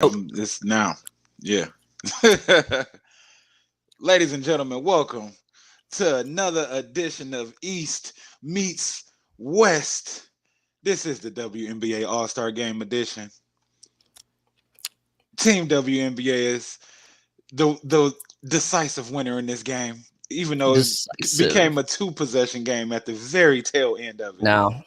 It's now. Yeah. Ladies and gentlemen, welcome to another edition of East Meets West. This is the WNBA All-Star Game edition. Team WNBA is the decisive winner in this game, even though it Decisive. became a two-possession game at the very tail end of it. Now,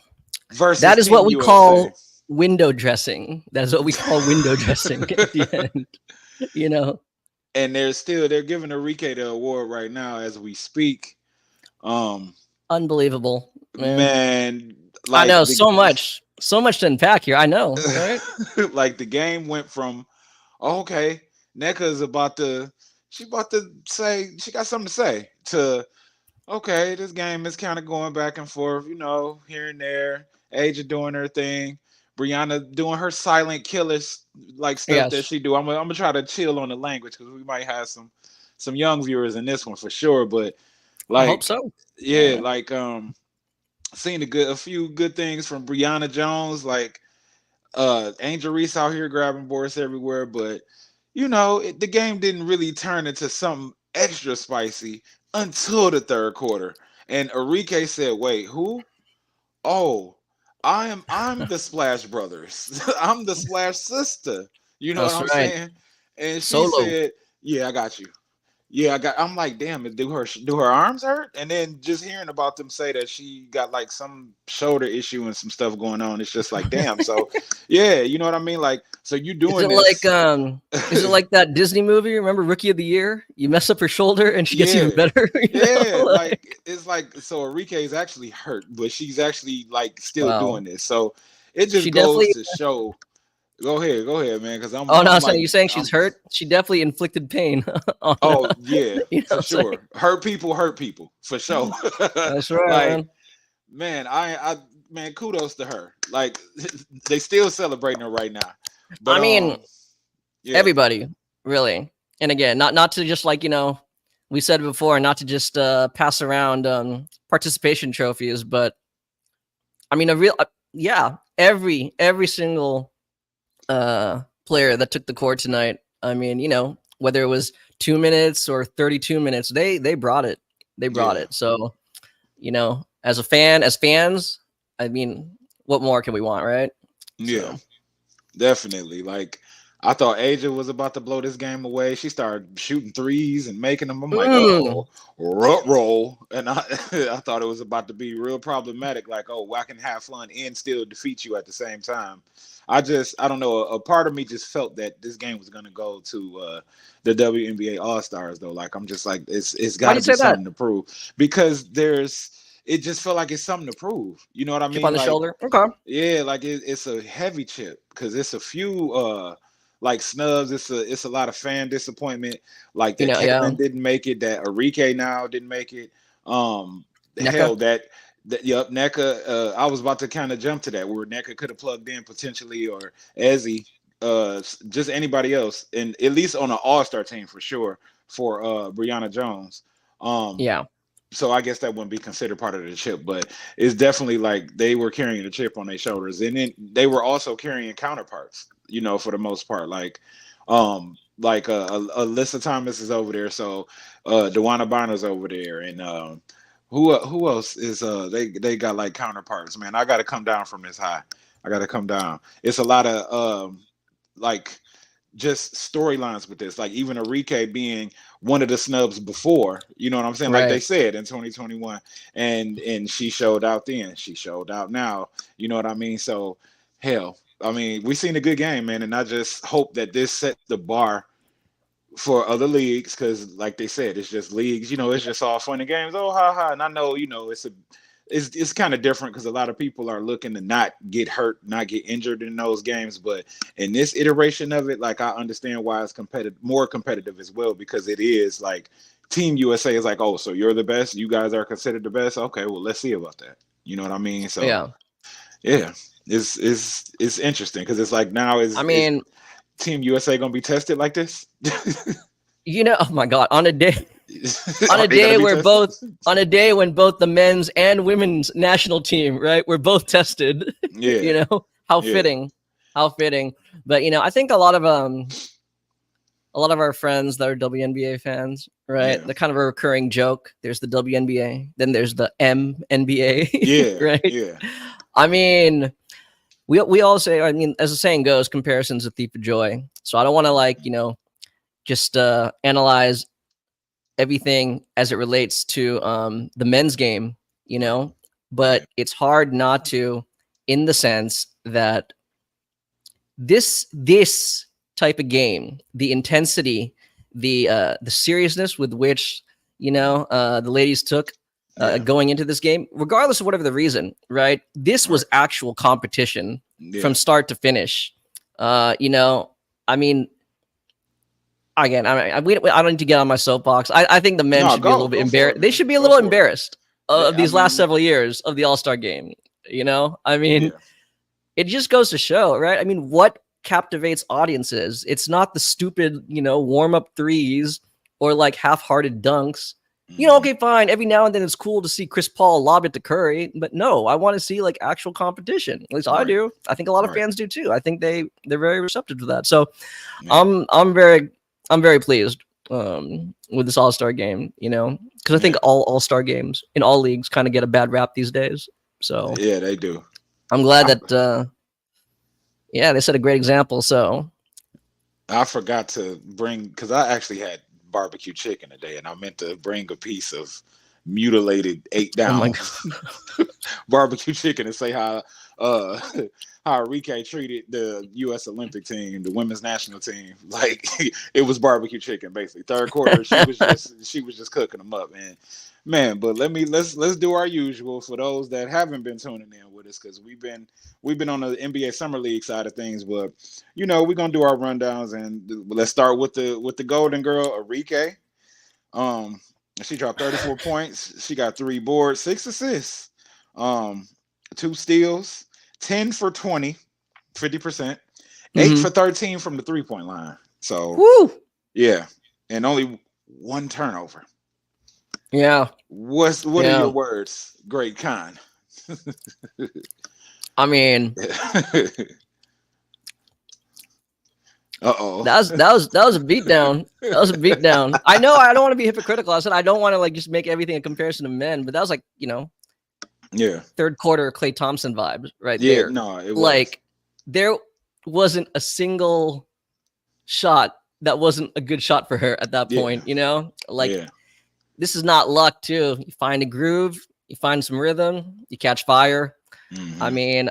Versus that is Team what we USA. call window dressing. That is what we call window dressing at the end. You know, And they're giving Enrique the award right now as we speak. unbelievable, Man, I like know so much to unpack here. I know, right? like the game went from okay, NECA is about to say she got something to say to okay, this game is kind of going back and forth, here and there. Aja doing her thing, Brianna doing her silent killer like stuff that Yes, she do. I'm gonna try to chill on the language because we might have some young viewers in this one for sure. But I hope like, so. yeah, like seen a few good things from Brianna Jones, like Angel Reese out here grabbing boards everywhere, but the game didn't really turn into something extra spicy until the third quarter. And Enrique said, "Wait, who? Oh, I'm the Splash Brothers. I'm the Splash Sister. You know what That's I'm right. saying?" And she Solo. said, "Yeah, I got you. Yeah, I'm like, damn, do her arms hurt?" And then just hearing about them say that she got like some shoulder issue and some stuff going on, it's just like, damn. So, yeah, you know what I mean? Like, so you Is doing it like this? is it like that Disney movie? Remember Rookie of the Year? You mess up her shoulder and she gets even Yeah, better. yeah. Like, Like it's like so Enrique is actually hurt, but she's actually like still wow. doing this. So it just She goes definitely. to show. Go ahead, man. Because Oh no, I'm so like, you saying she's I'm. hurt? She definitely inflicted pain on. Oh yeah, for It's like sure. Hurt people for sure. that's right, Like man. man, man, kudos to her. Like they still celebrating her right now. But I mean, yeah, everybody, really. And again, not to just like we said before, not to just pass around participation trophies, but I mean, a real yeah, every single player that took the court tonight. I mean, whether it was 2 minutes or 32 minutes, they brought it. They brought yeah, it. So, as fans, I mean, what more can we want, right? yeah. So, Definitely. Like I thought Aja was about to blow this game away. She started shooting threes and making them. I'm like, mm, oh, rut roll. And I I thought it was about to be real problematic. Like, oh, I can have fun and still defeat you at the same time. I don't know. A part of me just felt that this game was gonna go to the WNBA All Stars though. Like I'm just like it's why got do to you be say that? something to prove because it just felt like it's something to prove. You know what I Chip mean? on the Like shoulder. Okay. yeah, like it's a heavy chip because it's a few like snubs. It's a lot of fan disappointment. Like that Yeah, Caitlyn didn't make it, that Enrique now didn't make it. NECA. Hell that yep, NECA. I was about to kind of jump to that where NECA could have plugged in potentially or Ezzy, just anybody else, and at least on an all-star team for sure for Brianna Jones. Um, Yeah. so I guess that wouldn't be considered part of the chip, but it's definitely like they were carrying the chip on their shoulders, and then they were also carrying counterparts, for the most part, like Alyssa Thomas is over there, so Dewana Bonner's over there, and who else is they got like counterparts, man. I got to come down from this high. I got to come down. It's a lot of like just storylines with this, like even Enrique being one of the snubs before, you know what I'm saying? Like they Right. said in 2021, and she showed out then, she showed out now, you know what I mean? So hell, I mean, we seen a good game, man, and I just hope that this sets the bar for other leagues because, like they said, it's just leagues. It's just all fun and games. Oh, ha ha! And I know, it's kind of different because a lot of people are looking to not get hurt, not get injured in those games. But in this iteration of it, like I understand why it's more competitive as well because it is like Team USA is like, oh, so you're the best. You guys are considered the best. Okay, well, let's see about that. You know what I mean? So Yeah. yeah, it's interesting because it's like now I is mean, Team USA gonna be tested like this? oh my God, on a day on Are a they gonna day be where tested? both on a day when both the men's and women's national team, right, we're both tested. Yeah, How yeah, fitting. How fitting. But I think a lot of our friends that are WNBA fans, right? Yeah, The kind of a recurring joke. There's the WNBA, then there's the MNBA, yeah, right? yeah, I mean, we all say, I mean, as the saying goes, comparison's a thief of joy. So I don't want to just analyze everything as it relates to the men's game, right, but right, it's hard not to, in the sense that this type of game, the intensity, the seriousness with which the ladies took yeah, going into this game, regardless of whatever the reason, right? This right, was actual competition yeah. from start to finish. I mean, again, I don't need to get on my soapbox. I think the men No, should be a little bit go for embarrassed. it, They man. should be a Go little for it. embarrassed of I these last mean, several years of the All-Star game. I mean, yeah, it just goes to show, right? I mean, what captivates audiences? It's not the stupid, warm up threes or like half hearted dunks. hmm, Okay, fine. Every now and then it's cool to see Chris Paul lob it to Curry, but no, I want to see like actual competition. At least I right, do. I think a lot of right, fans do too. I think they're very receptive to that. So yeah, I'm very pleased with this All Star game. Because I think yeah, all All Star games in all leagues kind of get a bad rap these days. So yeah. They do. I'm glad I that yeah, they set a great example. So, I forgot to bring because I actually had barbecue chicken today, and I meant to bring a piece of mutilated, ate oh my down god, barbecue chicken and say uh how Enrique treated the U.S. Olympic team, the women's national team. Like it was barbecue chicken, basically. Third quarter, she was just cooking them up, and man. But let's do our usual for those that haven't been tuning in with us because we've been on the NBA Summer League side of things, but we're gonna do our rundowns and let's start with the Golden Girl, Enrique. Um, she dropped 34 points. She got 3 boards, 6 assists, um, 2 steals, 10 for 20, 50%, 8 hmm for 13 from the 3-point line. So woo, yeah, and only one turnover. yeah, What are your yeah. words, Great Khan? I mean, Uh-oh. that was a beatdown. That was a beatdown. I know I don't want to be hypocritical. I said I don't want to like just make everything a comparison to men, but that was like Yeah. third quarter Klay Thompson vibes right Yeah, there. no, it was. Like there wasn't a single shot that wasn't a good shot for her at that Yeah. point. Like Yeah. this is not luck too. You find a groove, you find some rhythm, you catch fire. I Hmm. mean,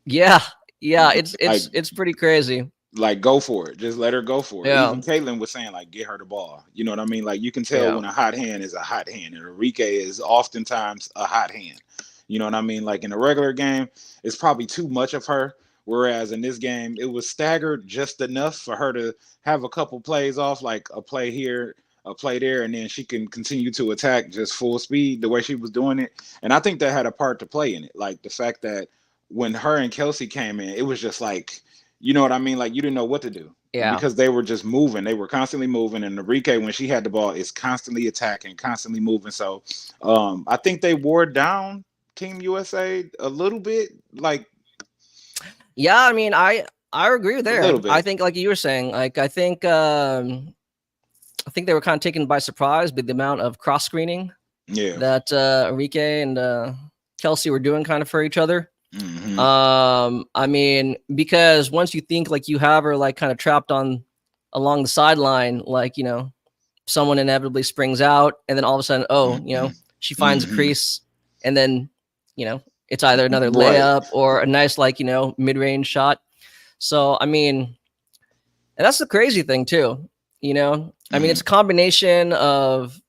yeah, yeah, it's Like it's it's pretty crazy. like go for it. Just let her go for it. Yeah, Even Caitlin was saying like get her the ball. You know what I mean? Like you can tell yeah, when a hot hand is a hot hand, and Enrique is oftentimes a hot hand. You know what I mean? Like in a regular game, it's probably too much of her. Whereas in this game, it was staggered just enough for her to have a couple plays off, like a play here, a play there, and then she can continue to attack just full speed the way she was doing it. And I think that had a part to play in it. Like the fact that when her and Kelsey came in, it was just like, you know what I mean? Like you didn't know what to do yeah, because they were just moving. They were constantly moving. And Enrique, when she had the ball, is constantly attacking, constantly moving. So I think they wore down Team USA a little bit, like yeah. I mean, I agree a there. little I bit. think, like you were saying, like I think they were kind of taken by surprise with the amount of cross screening Yeah. that Enrique and Kelsey were doing kind of for each other. Hmm. I mean, because once you think like you have her like kind of trapped on along the sideline, like someone inevitably springs out, and then all of a sudden, oh, Hmm. she finds a Hmm. crease, and then it's either another Right. layup or a nice like mid-range shot. So I mean, and that's the crazy thing too. I mean, it's Hmm. a combination of,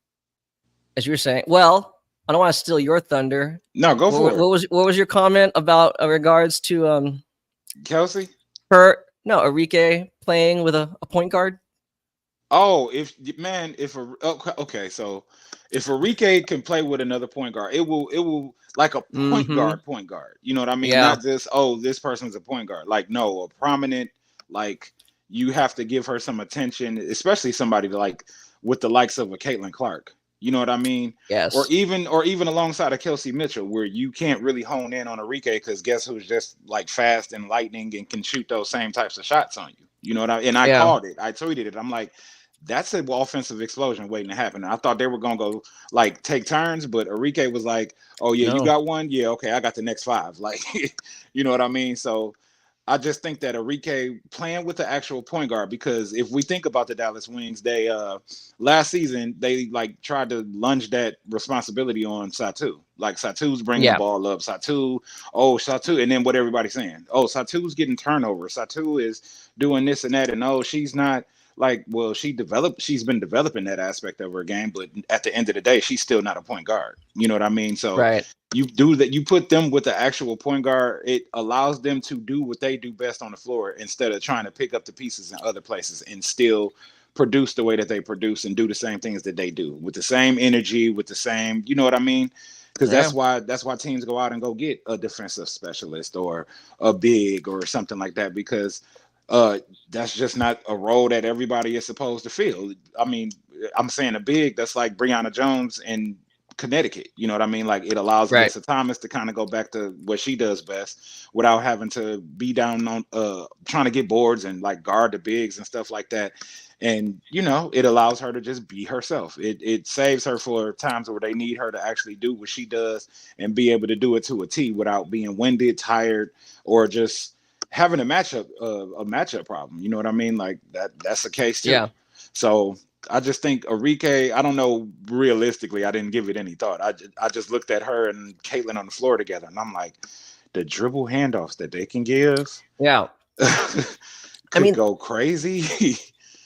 as you were saying. Well, I don't want to steal your thunder. No, go What, for what it, was what was your comment about regards to Kelsey. her? No, Enrique playing with a point guard. Oh, if man, if a okay, okay, so if Enrique can play with another point guard, it will like a Mm-hmm. point guard. You know what I mean? Yeah. Not just oh, this person's a point guard. Like no, a prominent like you have to give her some attention, especially somebody like with the likes of a Caitlin Clark. You know what I mean? Yes. Or even alongside of Kelsey Mitchell, where you can't really hone in on Enrique because guess who's just like fast and lightning and can shoot those same types of shots on you. You know what I? And I Yeah. called it. I tweeted it. I'm like, that's an offensive explosion waiting to happen. I thought they were gonna go like take turns, but Enrique was like, "Oh yeah, you No. got one. Yeah, okay, I got the next five." Like, you know what I mean? So I just think that Enrique playing with the actual point guard, because if we think about the Dallas Wings, they last season they like tried to lunge that responsibility on Satu. Like Satu's bringing the Yeah. ball up. Satu, and then what everybody's saying? Oh, Satu's getting turnovers. Satu is doing this and that, and oh, she's not like, well, she's been developing that aspect of her game, but at the end of the day, she's still not a point guard. You know what I mean? So Right. you do that, you put them with the actual point guard, it allows them to do what they do best on the floor instead of trying to pick up the pieces in other places and still produce the way that they produce and do the same things that they do with the same energy, with the same, you know what I mean? Because Yeah. that's why teams go out and go get a defensive specialist or a big or something like that, because uh that's just not a role that everybody is supposed to fill. I mean, I'm saying a big that's like Breonna Jones in Connecticut. You know what I mean? Like it allows Right. Alyssa Thomas to kind of go back to what she does best without having to be down on trying to get boards and like guard the bigs and stuff like that. And you know, it allows her to just be herself. It saves her for times where they need her to actually do what she does and be able to do it to a T without being winded, tired, or just having a matchup problem. You know what I mean? Like that's the case too. Yeah. So I just think Enrique, I don't know, realistically, I didn't give it any thought. I just looked at her and Caitlin on the floor together, and I'm like, the dribble handoffs that they can give Yeah. I could mean, go crazy.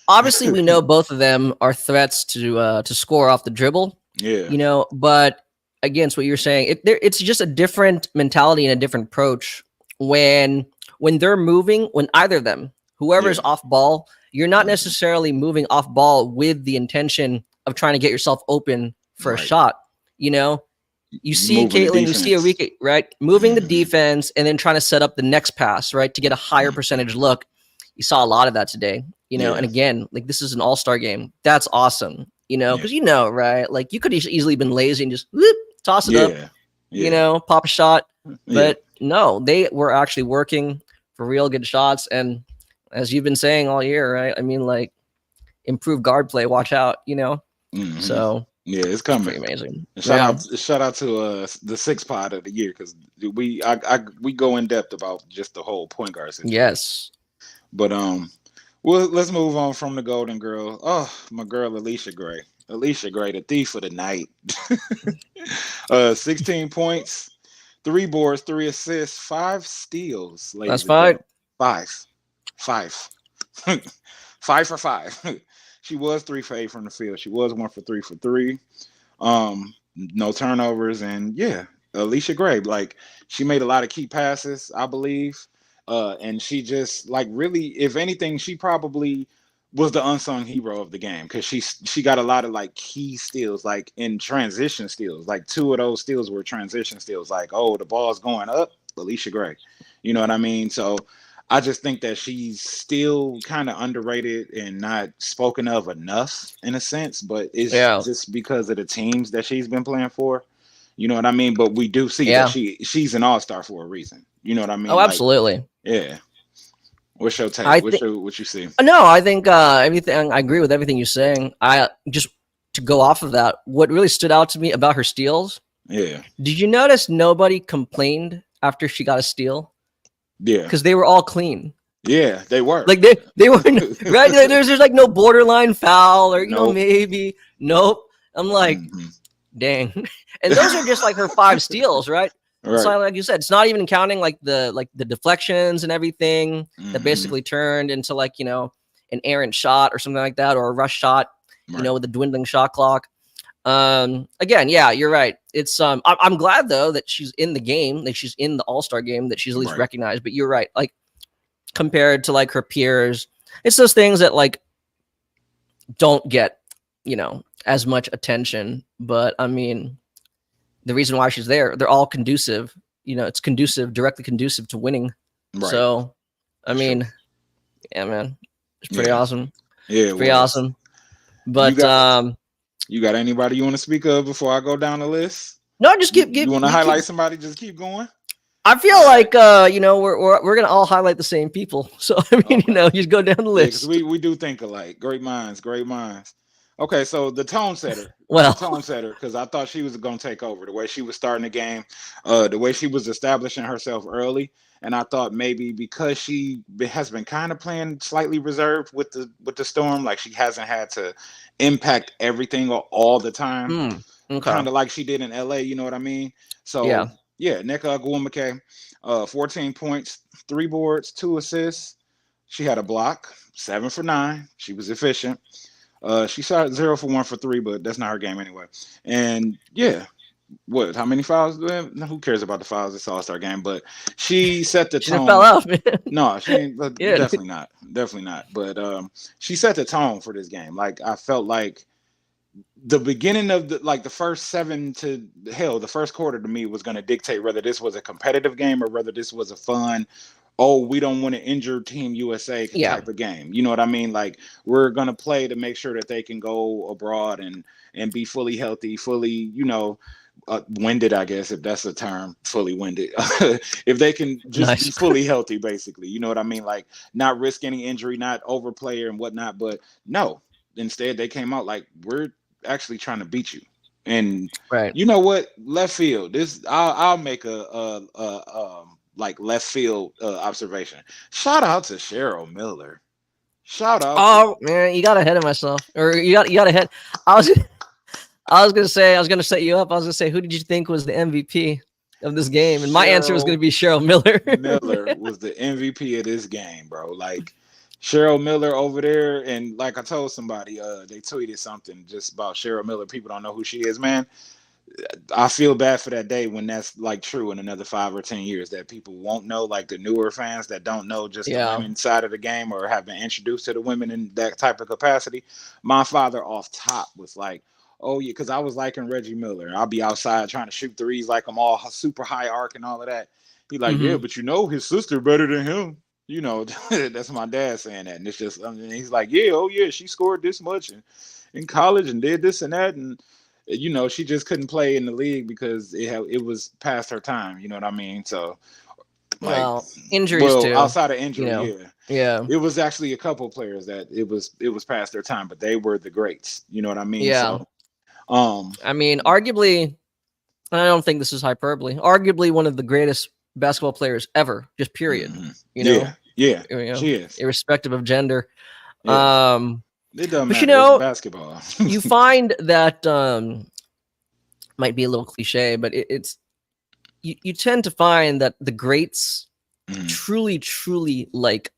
obviously, we know both of them are threats to score off the dribble. Yeah, You know, but against what you're saying, it's just a different mentality and a different approach when they're moving. When either of them, whoever's yeah, off ball, you're not mhm, necessarily moving off ball with the intention of trying to get yourself open for a right. shot. You know, you see Moving the Caitlin, you see defense. Enrique, right? Moving the Mhm, defense and then trying to set up the next pass, right? To get a higher mhm. percentage look. You saw a lot of that today, you know, and Yeah, again, like this is an all-star game. That's awesome, you know, yeah, because you know, right? Like you could easily been lazy and just whoop, toss it up, yeah, you yeah, know, pop a shot. yeah. But no, they were actually working for real good shots. And as you've been saying all year, right? I mean, like improved guard play, watch out, you know. Hmm. So Yeah, it's it's coming. pretty amazing. And Yeah. shout out to the six pod of the year, because we go in depth about just the whole point guard situation. Yes. But well, let's move on from the Golden Girl. Oh, my girl Alicia Gray. Alicia Gray, the thief of the night. 16 points, 3 boards, 3 assists, 5 steals, That's ladies and fine. gentlemen. Five. Five. 5 for 5. She was 3 for 8 from the field. She was 1 for 3 for 3. No turnovers, and yeah, Alicia Gray, like she made a lot of key passes, I believe. And she just like really, if anything, she probably was the unsung hero of the game, because she got a lot of like key steals, like in transition steals. Like 2 of those steals were transition steals. Like, oh, the ball's going up, Alicia Gray. You know what I mean? So I just think that she's still kind of underrated and not spoken of enough in a sense, but it's Yeah. just because of the teams that she's been playing for. You know what I mean? But we do see that Yeah. she's an all-star for a reason. You know what I Oh, mean? Like, absolutely. yeah. What's your take? I think What you see? no, I think everything. I agree with everything you're saying. I just to go off of that. What really stood out to me about her steals? Yeah. Did you notice nobody complained after she got a steal Yeah. because they were all clean? Yeah, they were. Like they were right. There's like no borderline foul or Nope. maybe nope. I'm like, Hmm. dang. And those are just like her 5 steals, right? It's Right. like you said, it's not even counting like the deflections and everything that Hmm. basically turned into like, you know, an errant shot or something like that, or a rush shot, you Right. know, with the dwindling shot clock. Again, yeah, you're right. It's I'm glad though that she's in the game, that she's in the All-Star game, that she's at least Right. recognized. But you're right, like compared to like her peers, it's those things that like don't get, you know, as much attention. But I mean, the reason why she's there, they're all conducive. You know, it's conducive, directly conducive to winning. Right. So, I That's true. mean, yeah, man, it's pretty Yeah. awesome. Yeah, It's it pretty was. awesome. You But got You got anybody you want to speak of before I go down the list? No, just You keep want to you keep. highlight somebody? Just keep going. I feel All right. like we're gonna all highlight the same people. So I mean, Okay. you go down the Yeah, because list. we do think alike. Great minds, great minds. Okay, so the Well, tone setter, because I thought she was going to take over the way she was starting the game, the way she was establishing herself early, and I thought maybe because has been kind of playing slightly reserved with the Storm, like she hasn't had to impact everything all the time, okay, kind of like she did in LA. You know what I mean? So yeah, yeah, Nneka Ogwumike, 14 points, 3 boards, 2 assists. She had a block, 7 for 9. She was efficient. She shot 0 for 1 for 3, but that's not her game anyway. And yeah, what? How many fouls? Who cares about the fouls? It's All Star game, but she set the she just fell tone. out, man. No, she ain't. Yeah, Definitely not. Definitely not. But she set the tone for this game. Like I felt like the beginning of the first 7 to hell, the first quarter to me was going to dictate whether this was a competitive game or whether this was a fun, oh, we don't want to injure Team USA yeah, type of game. You know what I mean? Like we're gonna play to make sure that they can go abroad and be fully healthy, fully, winded, I guess, if that's a term, fully winded. If they can just be nice. fully healthy, basically. You know what I mean? Like not risk any injury, not overplay and whatnot. But no, instead they came out like we're actually trying to beat you. And Right. you know what? Left field. I'll make a like left field observation. Shout out to Cheryl Miller. Shout out to Oh man, you got ahead of myself, or you got ahead. I was I was gonna set you up. I was gonna say, who did you think was the MVP of this game? And my answer was gonna Cheryl be Cheryl Miller. Miller was the MVP of this game, bro. Like Cheryl Miller over there, and like I told somebody, they tweeted something just about Cheryl Miller. People don't know who she is, man. I feel bad for that day when that's like true in another 5 or 10 years that people won't know, like the newer fans that don't know just the Yeah. women's side of the game or have been introduced to the women in that type of capacity. My father off top was like, oh yeah, because I was liking Reggie Miller. I'll be outside trying to shoot threes like I'm all super high arc and all of that. He like, yeah, Hmm. but his sister better than him. That's my dad saying that, and it's just, he's like, yeah, oh yeah, she scored this much in college and did this and that, and she just couldn't play in the league because it was past her time. You know what I mean? So like, Well, injuries well, too. outside of You injury, know. yeah, Yeah. it was actually a couple of players that it was past their time, but they were the greats. You know what I mean? Yeah. So um, I mean, arguably, and I don't think this is hyperbole. Arguably, one of the greatest basketball players ever. Just period. You know. yeah, yeah, You know, she is. irrespective of gender. Yeah, Um, it doesn't but matter. It's basketball. you find that might be a little cliche, but it's you tend to find that the greats Mhm. truly like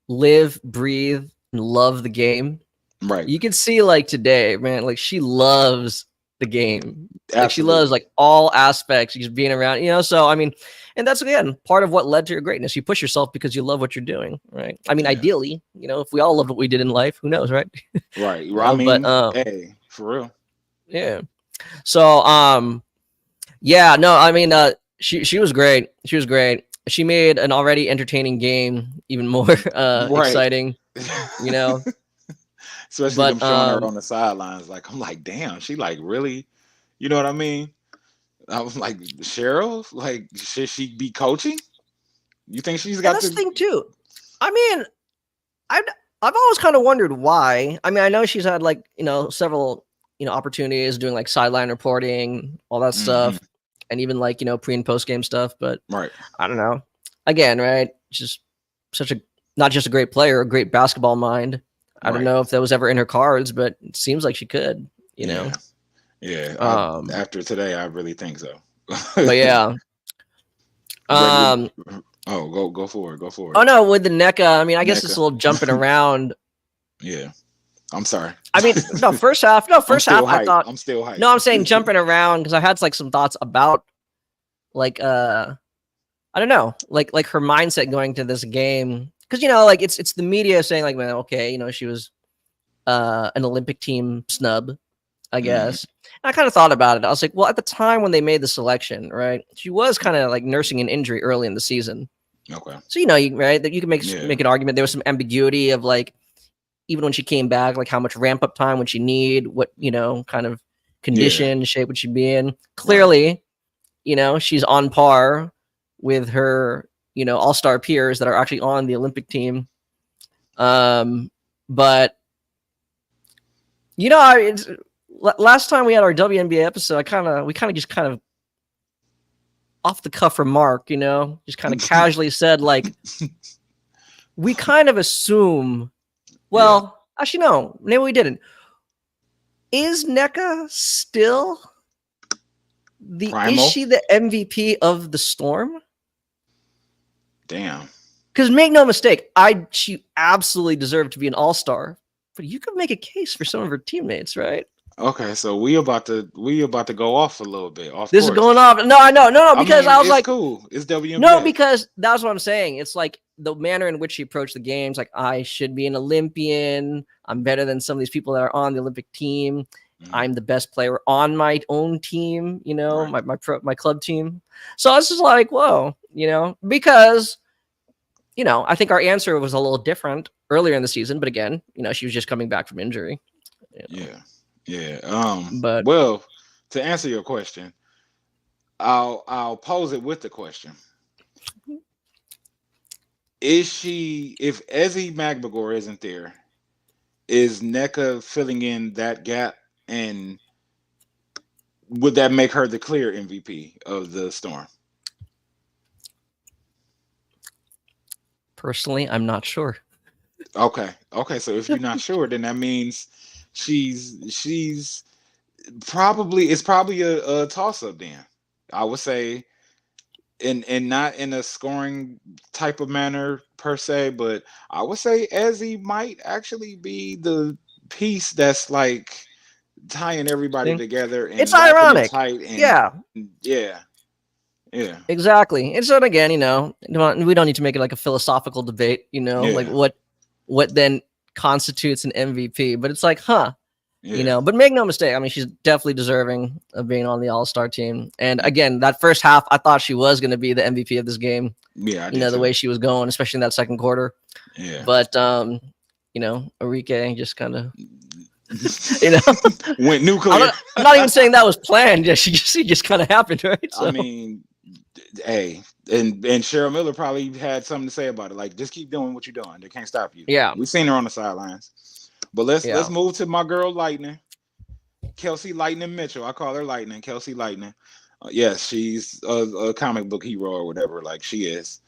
live, breathe, and love the game. Right. You can see like today, man, like she loves the game. Like she loves Absolutely. like all aspects, just being around, So I mean, and that's again part of what led to your greatness. You push yourself because you love what you're doing, right? I mean, Yeah. ideally, if we all loved what we did in life, who knows, right? Right. I But mean, hey, for real. yeah. So yeah, no, I mean, she was great. She was great. She made an already entertaining game even more Right. exciting, you know. Especially them But showing her on the sidelines. Like, I'm like, damn, she like really, you know what I mean? I was like, Cheryl, like, should she be coaching? You think she's and got that's the the thing too. I mean, I've I've always kind of wondered why. I mean, I know she's had like several opportunities doing like sideline reporting, all that Mhm. stuff, and even like pre and post game stuff. But Right. I don't know. Again, right? Just such a not just a great player, a great basketball mind. I don't Right. know if that was ever in her cards, but it seems like she could. You know. Yeah. Yeah. Um. After today, I really think so. But yeah. Ready? Um. Oh, go for it. Go for Oh it. no, with the NECA. I mean, I guess it's NECA. a little jumping around. Yeah. I'm sorry. I mean, no, first half. No, I'm first half. still I hyped. thought. I'm still hyped. No, I'm saying jumping around because I had like some thoughts about like I don't know, like her mindset going to this game because like it's the media saying like, well, okay, she was an Olympic team snub, I Mhm. guess. And I kind of thought about it. I was like, well, at the time when they made the selection, right, she was kind of like nursing an injury early in the season, Okay. so right that you can make Yeah. an argument there was some ambiguity of like even when she came back, like how much ramp up time would she need? What, kind of Yeah. condition, shape would she be in? Right. Clearly, she's on par with her, all-star peers that are actually on the Olympic team. But last time we had our WNBA episode, we kind of just kind of off the cuff remark, just kind of casually said like, we kind of assume. Yeah. Well, actually, no, maybe we didn't. Is NECA still is Primal. she the MVP of the Storm? Damn. Because make no mistake, she absolutely deserved to be an all-star. But you could make a case for some of her teammates, right? Okay, so we about to go off a little bit off This is course. going off. No, I know, no, I because mean, I was it's like, cool. It's no, WNBA. because that's what I'm saying. It's like the manner in which she approached the games. Like, I should be an Olympian. I'm better than some of these people that are on the Olympic team. I'm the best player on my own team. Right. My club team. So I was just like, whoa, because I think our answer was a little different earlier in the season. But again, she was just coming back from injury. Yeah. Yeah. But Well, to answer your question, I'll pose it with the question: if Ezzy Magbagor isn't there, is NECA filling in that gap, and would that make her the clear MVP of the Storm? personally, I'm not sure. Okay. Okay. So if you're not sure, then that means she's probably it's probably a toss up then. I would say and not in a scoring type of manner per se, but I would say Ezzy might actually be the piece that's like tying everybody together It's and wrapping it ironic. tight and Yeah, yeah, yeah, exactly. And so again, we don't need to make it like a philosophical debate, like yeah, what then constitutes an MVP. But it's like, yeah, but make no mistake. I mean, she's definitely deserving of being on the All-Star team. And again, that first half, I thought she was going to be the MVP of this game. yeah. I did The too. way she was going, especially in that second quarter. Yeah. But Enrique just kind of, went nuclear. I'm not even saying that was planned. She just kind of happened, right? So. I mean, hey, and Cheryl Miller probably had something to say about it. Like, just keep doing what you're doing. They can't stop you. Yeah, We've seen her on the sidelines. But let's move to my girl Lightning, Kelsey Lightning Mitchell. I call her Lightning, Kelsey Lightning. Yes, she's a comic book hero or whatever. Like she is.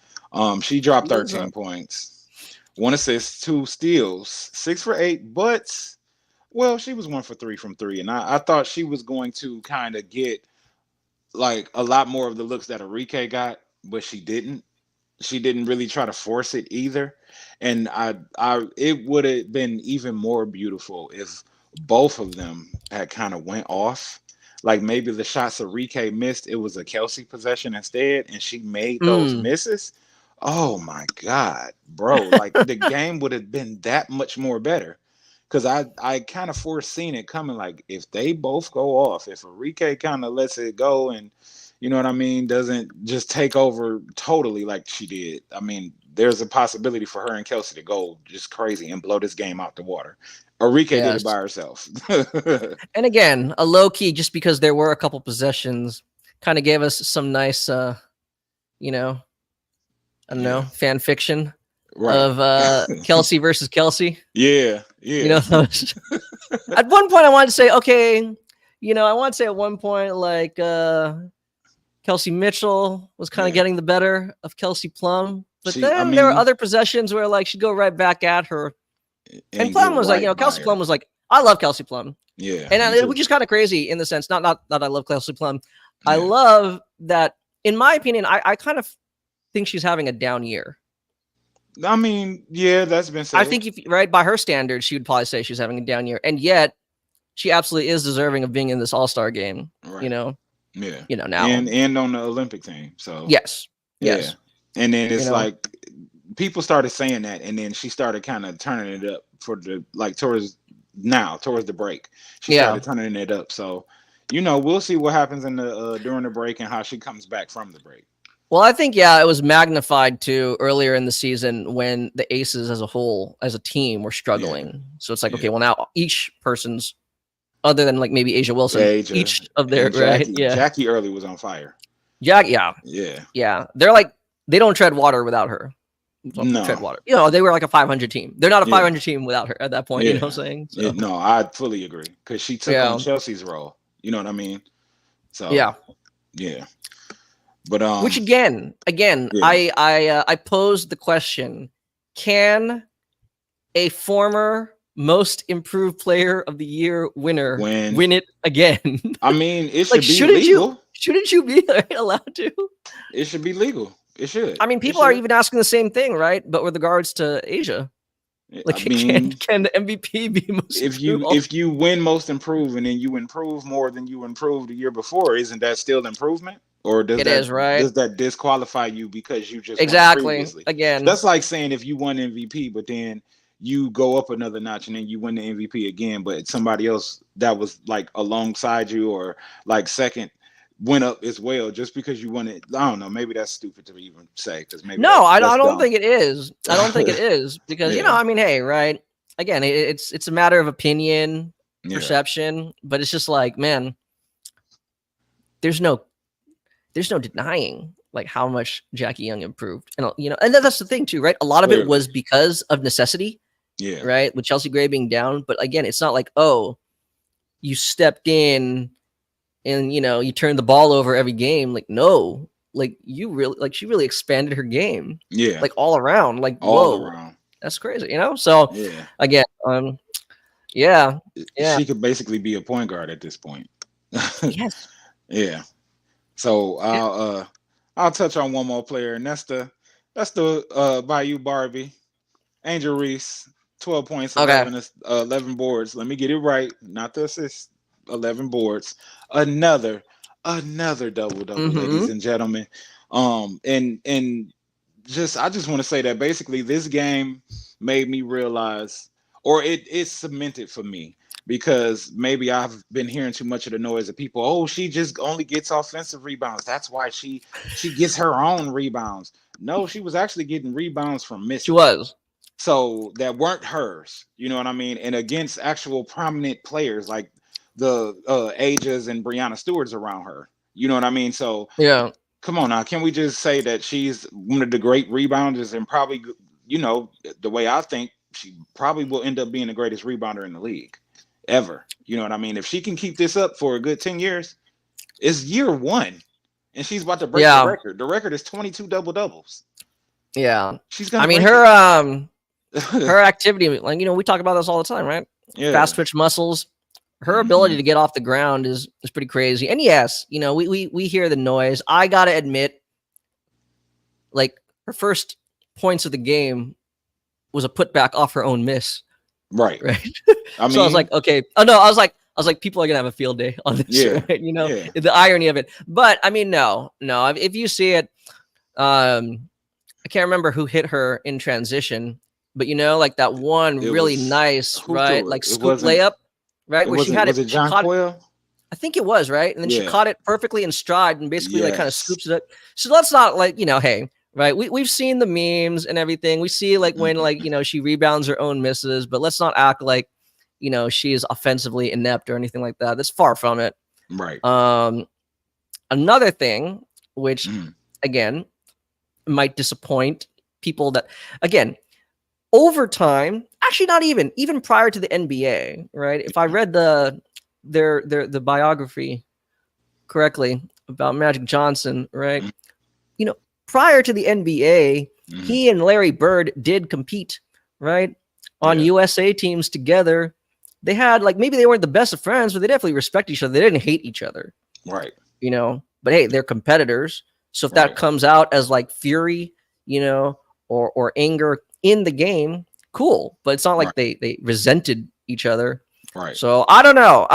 She dropped 13 points, 1 assist, 2 steals, 6 for 8. But well, she was 1 for 3 from three, and I thought she was going to kind of get like a lot more of the looks that Enrique got, but she didn't. She didn't really try to force it either, and it would have been even more beautiful if both of them had kind of went off. Like maybe the shots Enrique missed, it was a Kelsey possession instead, and she made those misses. Oh my God, bro! Like the game would have been that much more better. Because I kind of foreseen it coming. Like if they both go off, if Enrique kind of lets it go and you know what I mean, doesn't just take over totally like she did. I mean, there's a possibility for her and Kelsey to go just crazy and blow this game out the water. Enrique did it by herself. And again, a low key, just because there were a couple possessions, kind of gave us some nice, I don't know, fan fiction of Kelsey versus Kelsey. Yeah. At one point, I wanted to say, okay, I want to say at one point, like Kelsey Mitchell was kind of getting the better of Kelsey Plum, but then there were other possessions where like she'd go right back at her, and Plum was like, Kelsey Plum was like, I love Kelsey Plum, and which is kind of crazy in the sense, not that I love Kelsey Plum, I love that. In my opinion, I kind of think she's having a down year. I mean, yeah, that's been said. I think by her standards, she would probably say she's having a down year, and yet she absolutely is deserving of being in this All-Star game. Right. Now and on the Olympic team. So yes, and then it's like people started saying that, and then she started kind of turning it up for the towards the break. She started turning it up. So we'll see what happens in the during the break and how she comes back from the break. Well, I think it was magnified too earlier in the season when the Aces as a whole, as a team, were Yeah, struggling. So it's like, yeah. okay, well now each person's, other than like maybe Asia Yeah, Wilson, Asia each of their and right, Jackie. yeah, Jackie early was on fire. yeah, yeah, Yeah. yeah. They're like they don't tread water without her. So, tread No. water. They were like a 500 team. They're not a Yeah. 500 team without her at that point. You know what I'm Yeah. saying? Yeah. So No, I fully agree because she took on yeah, Chelsea's role. You know what I mean? So yeah. yeah. But Which again, yeah. I posed the question: can a former most improved player of the year winner When win it again? I mean, it Like, should be legal. shouldn't you be allowed to? It should be legal. It should. I mean, It people are should. even asking the same thing, right? But with regards to Asia, like, I mean, can the MVP be most improved? if you win most improved and then you improve more than you improved the year before, isn't that still improvement? Or It is, right? does that disqualify you because you just won Exactly. previously? Again, That's like saying if you won MVP, but then you go up another notch and then you win the MVP again, but somebody else that was like alongside you or like second went up as well just because you won it. I don't know. Maybe that's stupid to even say because maybe no, I that's don't dumb. think it is. I don't think it is because Yeah, I mean, hey, right? Again, it's a matter of opinion, yeah, perception, but it's just like, man, there's no denying like how much Jackie Young improved, and and that's the thing too, right? A lot of it clearly, was because of necessity, yeah, right? With Chelsea Gray being down, but again, it's not like, oh, you stepped in and you turned the ball over every game. Like, no, like she really expanded her game, yeah, like all around. Like, all whoa, around, that's crazy, So yeah. again, yeah, yeah, She could basically be a point guard at this point. yes, Yeah. So yeah. I'll touch on one more player, and that's the Bayou Barbie, Angel Reese, 12 points, Okay. 11 boards. Let me get it right, not the assist. 11 boards. Another double double, ladies Mm-hmm. and gentlemen. And just I just want to say that basically this game made me realize, or it cemented for me because maybe I've been hearing too much of the noise of people. Oh, she just only gets offensive rebounds. That's why she gets her own rebounds. No, she was actually getting rebounds from She misses. was. So that weren't hers. You know what I mean? And against actual prominent players like the Ajas and Brianna Stewart's around her. You know what I mean? So Yeah. come on now, can we just say that she's one of the great rebounders and probably, the way I think she probably will end up being the greatest rebounder in the league ever. You know what I mean? If she can keep this up for a good 10 years, it's year one and she's about to break the Yeah. record. The record is 22 double doubles. Yeah. She's going I to mean, break her it. her activity, like we talk about this all the time, right? Yeah. Fast twitch muscles. Her ability Hmm. to get off the ground is pretty crazy. And yes, we hear the noise. I gotta admit, like, her first points of the game was a putback off her own miss, Right. right? I So I was mean, like, okay. Oh no, I was like, people are gonna have a field day on this, yeah. right? Yeah. The irony of it. But I mean, no. If you see it, I can't remember who hit her in transition, but like that one It really was nice, who right? threw it? Like scoop layup, right? It Where she wasn't had was it, it she John caught it. Coyle? I think it was, right? And then she Yeah. caught it perfectly in stride and basically like kind of Yes. scoops it up. So let's not like, hey, right? We've seen the memes and everything. We see like when like, she rebounds her own misses, but let's not act like, she is offensively inept or anything like that. That's far from it. Right. Another thing, which Mhm. again might disappoint people that again over time, actually not even prior to the NBA, right? If I read the biography correctly about Magic Johnson, right? Mhm. Prior to the NBA, Mhm. he and Larry Bird did compete, right? On Yeah. USA teams together. They had like maybe they weren't the best of friends, but they definitely respect each other. They didn't hate each other, Right. But hey, they're competitors. So if that Right. comes out as like fury, or anger in the game, cool. But it's not Right. like they resented each other. Right. So I don't know.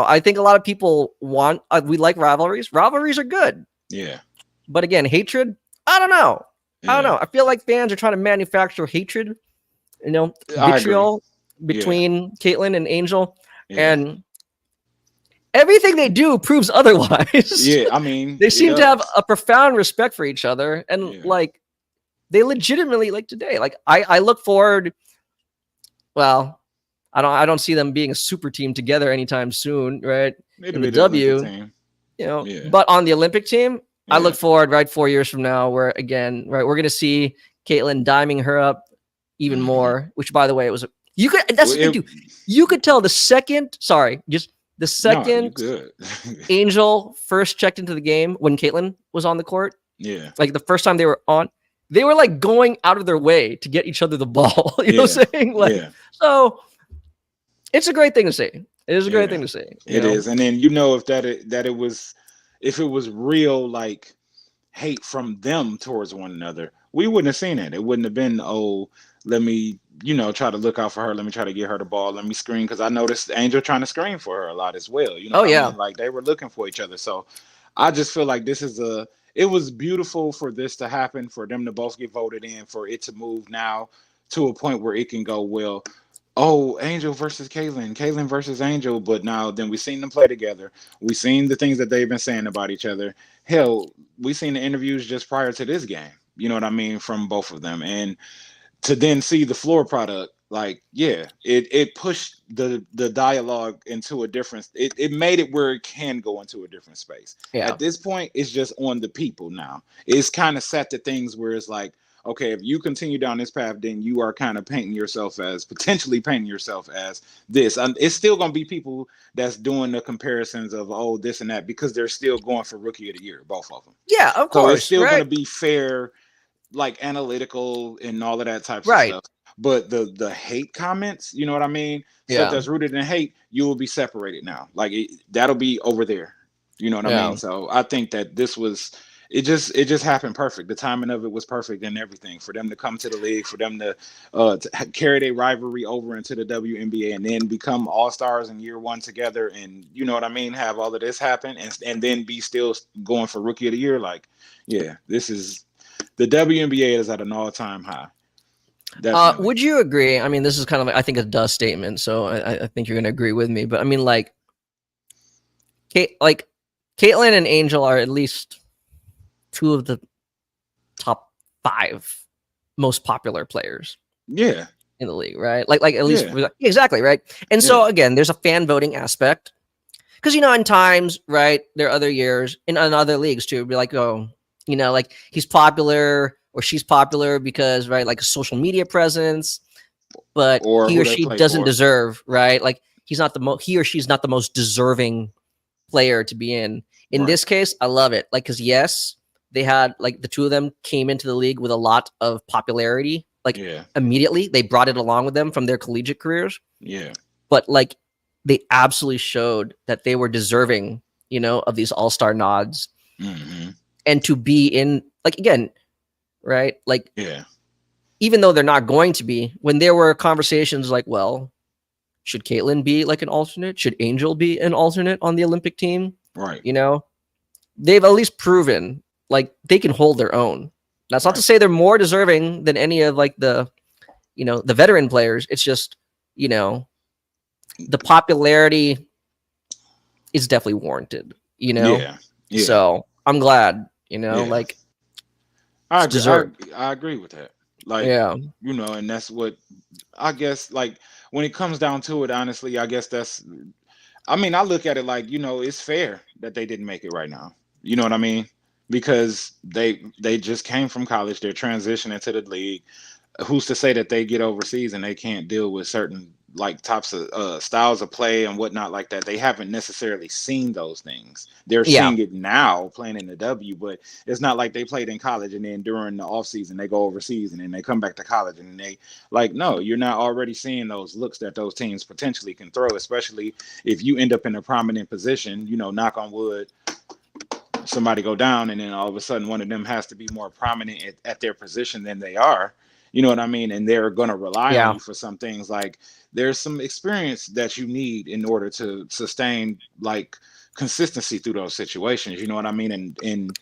I think a lot of people want we like rivalries. Rivalries are good, Yeah. but again, hatred. I don't know. Yeah. I feel like fans are trying to manufacture hatred, I agree. vitriol Yeah. between Caitlyn and Angel, Yeah. and everything they do proves otherwise. Yeah, I mean, They it seem to have does. a profound respect for each other, and Yeah, like they legitimately like today. Like I look forward. Well, I don't see them being a super team together anytime soon, right? it'll In the be the Olympic W, team. Yeah, but on the Olympic team, I look yeah, forward right 4 years from now, where again, right, we're gonna see Caitlyn diming her up even hmm more. Which, by the way, it was you could. That's well, the thing too. You could tell the second. Sorry, just the no, you second good. Angel first checked into the game when Caitlyn was on the court. Yeah, Like the first time they were on, they were like going out of their way to get each other the ball. You know what yeah, I'm saying? Like, yeah, so it's a great thing to see. It is a great yeah. thing to see. You It know? is, and then you know if that it was, if it was real like hate from them towards one another, we wouldn't have seen it. It wouldn't have been, oh, let me, try to look out for her. Let me try to get her the ball. Let me screen, because I noticed Angel trying to screen for her a lot as well. You know Oh what I yeah, mean? Like they were looking for each other. So I just feel like this is a. It was beautiful for this to happen, for them to both get voted in, for it to move now to a point where it can go well. Oh, Angel versus Kaylin, Kaylin versus Angel. But now, then we seen them play together. We seen the things that they've been saying about each other. Hell, we seen the interviews just prior to this game. You know what I mean, from both of them, and to then see the floor product, like, yeah, it pushed the dialogue into a different. It made it where it can go into a different space. yeah, At this point, it's just on the people now. It's kind of set to things where it's like, okay, if you continue down this path, then you are kind of potentially painting yourself as this. And it's still going to be people that's doing the comparisons of, oh, this and that, because they're still going for rookie of the year, both of them. yeah. Of So it's course, still going right, to be fair, like analytical and all of that types of right. stuff. But the hate comments, you know what I mean? Stuff Yeah, that's rooted in hate, you will be separated now. Like that'll be over there. You know what I mean? yeah. So I think that this was, it just happened perfect. The timing of it was perfect and everything for them to come to the league, for them to carry their rivalry over into the WNBA, and then become all stars in year one together, and you know what I mean, have all of this happen, and then be still going for rookie of the year. Like, yeah, this is, the WNBA is at an all-time high. Definitely. Would you agree? I mean, this is kind of I think a dust statement, so I think you're gonna agree with me. But I mean, like Caitlyn and Angel are at least two of the top five most popular players Yeah. in the league, right? Like at least Yeah. exactly right. And so Yeah. again, there's a fan voting aspect because in times, right, there are other years in other leagues too, be like, oh, like he's popular or she's popular because right, like a social media presence, but Or he who or they she play doesn't for. deserve, right? Like he or she's not the most deserving player to be in. In Right. this case, I love it. Like, because yes, they had like the two of them came into the league with a lot of popularity. Like Yeah. immediately, they brought it along with them from their collegiate careers. Yeah. But like, they absolutely showed that they were deserving, of these all-star nods Hmm. and to be in like again, right? Like Yeah. even though they're not going to be, when there were conversations like, well, should Caitlyn be like an alternate? Should Angel be an alternate on the Olympic team? Right. You know, they've at least proven like they can hold their own. That's not to Right. say they're more deserving than any of like the veteran players. It's just, you know, the popularity is definitely warranted, Yeah. Yeah. So I'm glad, Yeah. like I it's agree. I, deserved. I agree with that. Like, Yeah. and that's what I guess, like, when it comes down to it, honestly, I guess that's, I mean, I look at it like, it's fair that they didn't make it right now. You know what I mean? Because they just came from college, they're transitioning to the league. Who's to say that they get overseas and they can't deal with certain like types of styles of play and whatnot like that? They haven't necessarily seen those things. They're Yeah. seeing it now playing in the W, but it's not like they played in college and then during the off season they go overseas and then they come back to college and they like, no, you're not already seeing those looks that those teams potentially can throw, especially if you end up in a prominent position, knock on wood, somebody go down and then all of a sudden one of them has to be more prominent at their position than they are. You know what I mean? And they're going to rely on Yeah. you for some things. Like there's some experience that you need in order to sustain like consistency through those situations. You know what I mean? And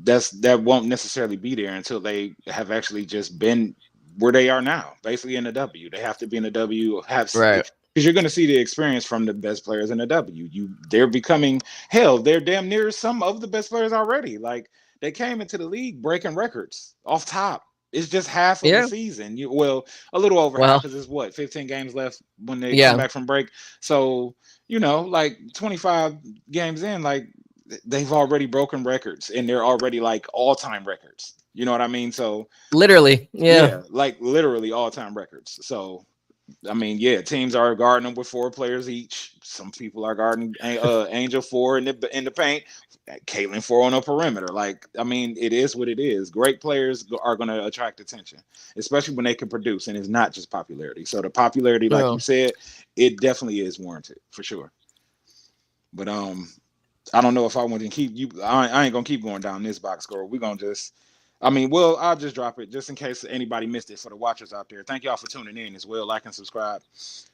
that won't necessarily be there until they have actually just been where they are now, basically in the W. They have to be in the W, have Right. because you're going to see the experience from the best players in the W. They're becoming hell. They're damn near some of the best players already. Like they came into the league breaking records off top. It's just half of the Yeah. season. Well, a little over half Well, because it's what 15 games left when they come yeah. back from break. So like 25 games in, like they've already broken records and they're already like all-time records. You know what I mean? So Literally. Yeah. yeah, like literally all-time records. So I mean, yeah, teams are guarding them with 4 players each. Some people are guarding Angel 4 in the paint, Caitlin 4 on a perimeter. Like, I mean, it is what it is. Great players are going to attract attention, especially when they can produce, and it's not just popularity. So the popularity, like you No. said, it definitely is warranted for sure. But I don't know if I want to keep you. I ain't gonna keep going down this box score. We're gonna just. I mean, well, I'll just drop it just in case anybody missed it for the watchers out there. Thank y'all for tuning in as well. Like and subscribe.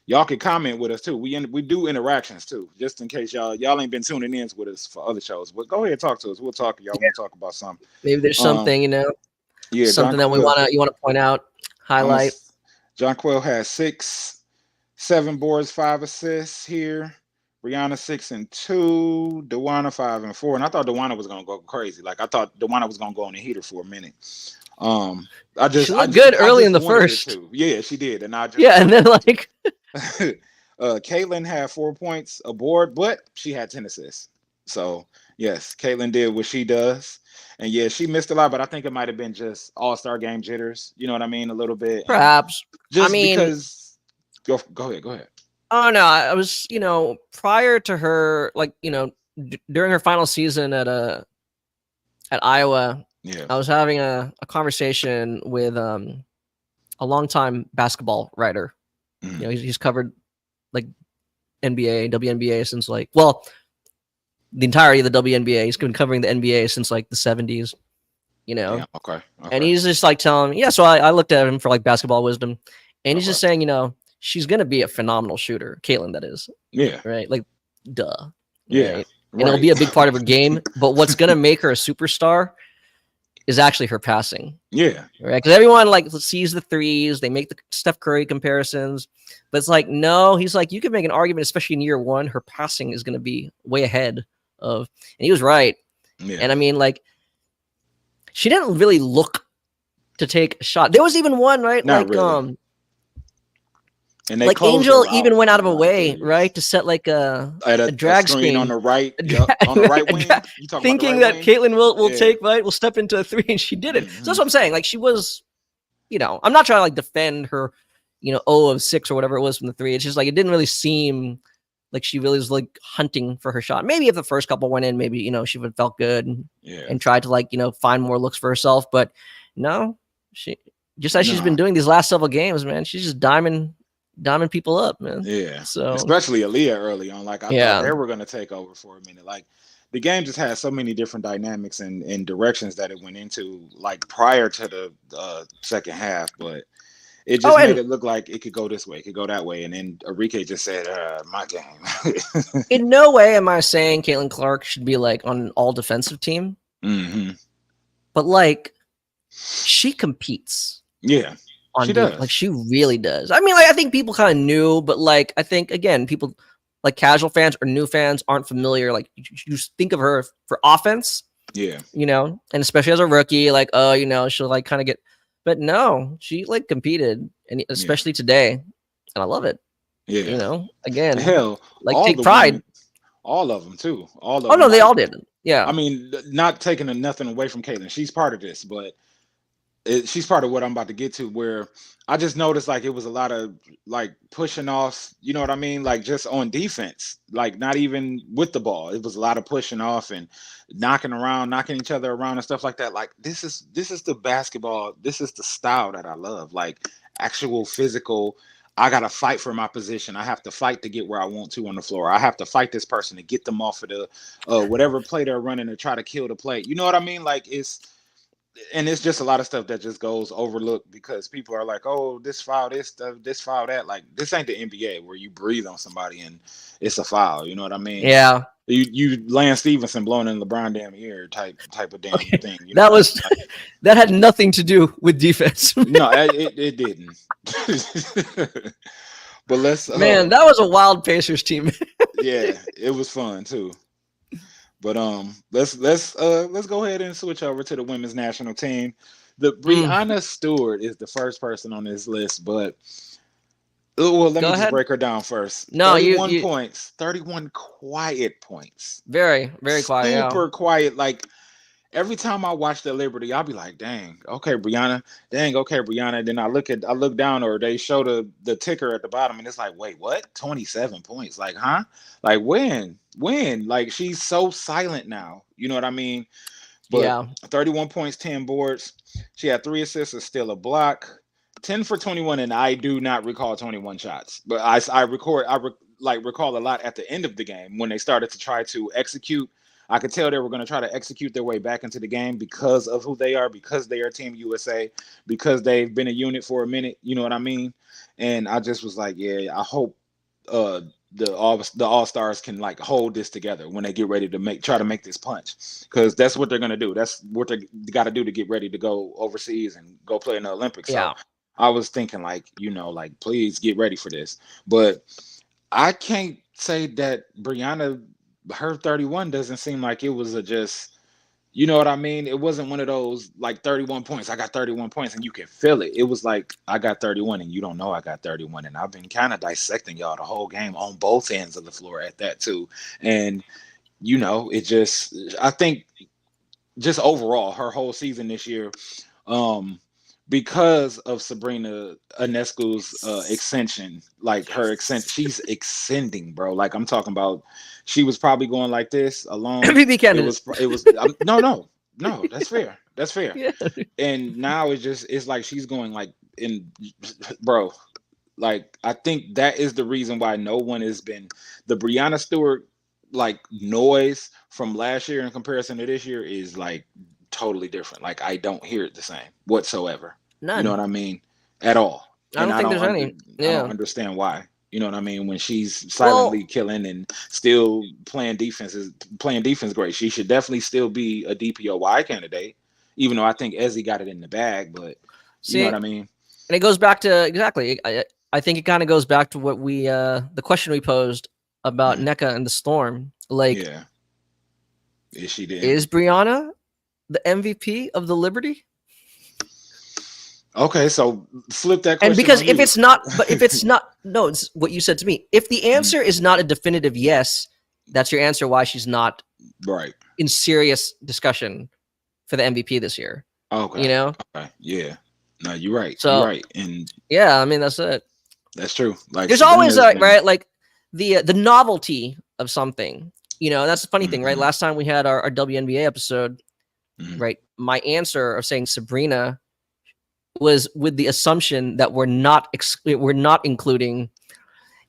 Y'all can comment with us too. We do interactions too, just in case y'all ain't been tuning in with us for other shows. But go ahead and talk to us. We'll talk. Y'all want to talk about something? Maybe there's something, Yeah, something that you want to point out, highlight. John Quill has 6, 7 boards, 5 assists here. Brianna 6 and 2, Dewana 5 and 4, and I thought Dewana was gonna go crazy. Like I thought Dewana was gonna go on the heater for a minute. She looked good early in the first. Yeah, she did, and I just and then like Caitlin had 4 points aboard, but she had 10 assists. So yes, Caitlin did what she does, and yeah, she missed a lot, but I think it might have been just All-Star game jitters. You know what I mean? A little bit, perhaps. Just because. Go ahead. Oh no, I was, prior to her, like, during her final season at Iowa, yeah, I was having a conversation with a longtime basketball writer. Mm-hmm. He's covered like NBA, WNBA since like, well, the entirety of the WNBA. He's been covering the NBA since like the 70s, Yeah, okay. And he's just like telling me, so I looked at him for like basketball wisdom, and he's just saying, she's gonna be a phenomenal shooter, Caitlin, that is. Yeah. Right? Like, duh. Yeah. Right? And it'll be a big part of her game. But what's gonna make her a superstar is actually her passing. Yeah. Right? Because everyone like sees the threes, they make the Steph Curry comparisons, but it's like, no, he's like, you can make an argument, especially in year one, her passing is gonna be way ahead of, and he was right. Yeah. And I mean, like, she didn't really look to take a shot. There was even one, right? Not really. And like Angel even went out of a way, right, to set like a drag screen on the right, on the right wing. Thinking that Caitlin will take, right, will step into a 3, and she did it. Mm-hmm. So that's what I'm saying. Like she was, I'm not trying to like defend her, 0 of 6 or whatever it was from the 3. It's just like it didn't really seem like she really was like hunting for her shot. Maybe if the first couple went in, maybe she would have felt good and tried to like find more looks for herself. But no, she just as she's been doing these last several games, man. She's just diming people up, man. Yeah. So especially Aaliyah early on. Like I thought they were gonna take over for a minute. Like the game just had so many different dynamics and directions that it went into, like prior to the second half, but it just made it look like it could go this way, it could go that way, and then Enrique just said, "My game." In no way am I saying Caitlin Clark should be like on an all defensive team, but like she competes. Yeah. She does. Like she really does. I mean, like I think people kind of knew, but like I think again, people like casual fans or new fans aren't familiar. Like you think of her for offense, and especially as a rookie, like she'll like kind of get, but no, she like competed, and especially today, and I love it. Yeah, again, hell, like take pride. Women, all of them too. All of them. Oh no, they all did. Yeah. I mean, not taking nothing away from Caitlin. She's part of this, but. She's part of what I'm about to get to, where I just noticed like it was a lot of like pushing off, you know what I mean? Like just on defense, like not even with the ball. It was a lot of pushing off and knocking each other around and stuff like that. Like this is the basketball. This is the style that I love. Like actual physical. I got to fight for my position. I have to fight to get where I want to on the floor. I have to fight this person to get them off of the whatever play they're running to try to kill the play. You know what I mean? Like it's just a lot of stuff that just goes overlooked because people are like, oh, this foul, this stuff, this foul, that. Like, this ain't the NBA where you breathe on somebody and it's a foul. You know what I mean? Yeah. You Lance Stevenson blowing in LeBron damn ear type of damn thing. You know? That had nothing to do with defense. No, it didn't. But let's Man, that was a wild Pacers team. yeah, it was fun too. But let's go ahead and switch over to the women's national team. The Mm, Brianna Stewart is the first person on this list, but well, let go me just ahead. break her down first. No, 31 you points, 31 quiet points. very, very quiet. Yeah. Super quiet. Like every time I watch the Liberty, I'll be like, dang, okay, Brianna, dang, okay, Brianna. Then I look down, or they show the ticker at the bottom, and it's like, wait, what? 27 points. Like, huh? Like when? When? Like she's so silent now. You know what I mean? But Yeah. 31 points, 10 boards. She had 3 assists, and still a block. 10 for 21, and I do not recall 21 shots. But recall a lot at the end of the game when they started to try to execute. I could tell they were going to try to execute their way back into the game because of who they are, because they are Team USA, because they've been a unit for a minute. You know what I mean? And I just was like, yeah, I hope uh the all stars can like hold this together when they get ready to try to make this punch, because that's what they're gonna do. That's what they got to do to get ready to go overseas and go play in the Olympics. So Yeah. I was thinking like, like please get ready for this. But I can't say that Brianna, her 31 doesn't seem like it was a just, you know what I mean? It wasn't one of those like 31 points. I got 31 points and you can feel it. It was like I got 31 and you don't know I got 31. And I've been kind of dissecting y'all the whole game on both ends of the floor at that too. And it just, I think just overall her whole season this year, um, because of Sabrina Ionescu's extension, like her she's extending, bro. Like I'm talking about, she was probably going like this alone. MVP It candidate. was, no. That's fair. That's fair. Yeah. And now it's like she's going like in, bro. Like I think that is the reason why no one has been the Brianna Stewart like noise from last year in comparison to this year is like totally different. Like I don't hear it the same whatsoever. You know what None. I mean? At all. I And don't think there's any. I don't Yeah. understand why. You know what I mean? When she's Well, silently killing and still playing defense great. She should definitely still be a DPOY candidate, even though I think Ezzy got it in the bag, but you know see, what and I mean? it goes back to exactly. I think it kind of goes back to what the question we posed about Mhm. NECA and the Storm. Like, Yeah. Is she the is MVP? Brianna the MVP of the Liberty? Okay, so flip that And question because on if you. it's not, but if it's not, no, it's what you said to me. If the Mhm. answer is not a definitive yes, that's your answer why she's not Right. in serious discussion for the MVP this year. Okay. You know? Okay. Yeah. No, you're right. You're So right. And yeah, I mean that's it. that's true. Like There's always Sabrina's a been right, like the novelty of something. That's the funny thing, right? mhm, Last time we had our WNBA episode, mhm. right? My answer of saying Sabrina was with the assumption that we're not including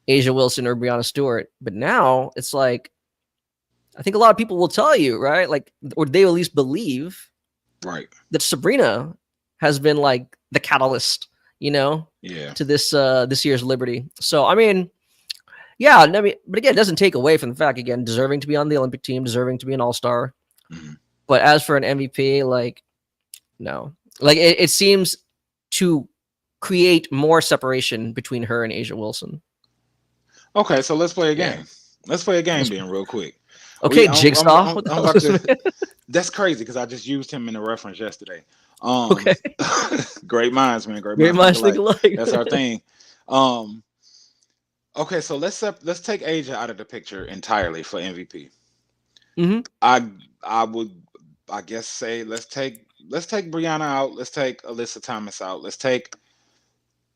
Asia Wilson or Brianna Stewart. But now it's like I think a lot of people will tell you, right? Like, or they at least believe Right. that Sabrina has been like the catalyst, Yeah. to this year's Liberty. So I mean, yeah, I mean, but again, it doesn't take away from the fact again deserving to be on the Olympic team, deserving to be an All Star. Mhm. But as for an MVP, like no, like it seems to create more separation between her and Asia Wilson. Okay, so let's play a Yeah. game. Let's play a game then, real quick. Okay, Jigsaw. What the I'm hell about is to. this? That's crazy because I just used him in a reference yesterday. Okay. Great minds, man. Great Great minds think minds think alike. alike. That's our thing. Um, okay, so let's take Asia out of the picture entirely for MVP. hmm I would I guess say let's take Brianna out. Let's take Alyssa Thomas out.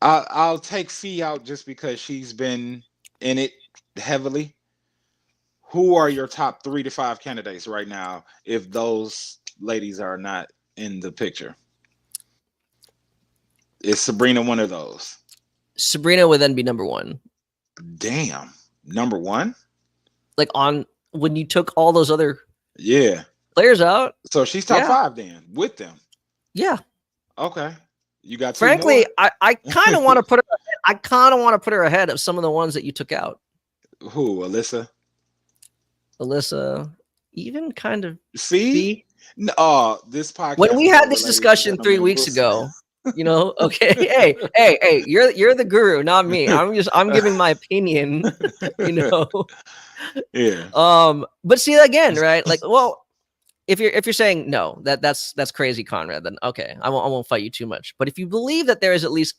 I'll take Fee out just because she's been in it heavily. Who are your top 3 to 5 candidates right now if those ladies are not in the picture? Is Sabrina one of those? Sabrina would then be number one. Damn. Number one? Like on when you took all those other Yeah. players out. So she's top Yeah. 5 then with them. Yeah. Okay. You got 2 Frankly, more? I kind of want to put her. I kind of want to put her ahead of some of the ones that you took out. Who? Alyssa? Alyssa, even kind of See? Fee. No, this podcast When we is had this overlaid with discussion Adam 3 and weeks Wilson. ago, You know, okay. Hey, you're the guru, not me. I'm giving my opinion, you know. Yeah. But see again, right? Like, well, if you're saying no, that's crazy, Conrad, then okay, I won't fight you too much. But if you believe that there is at least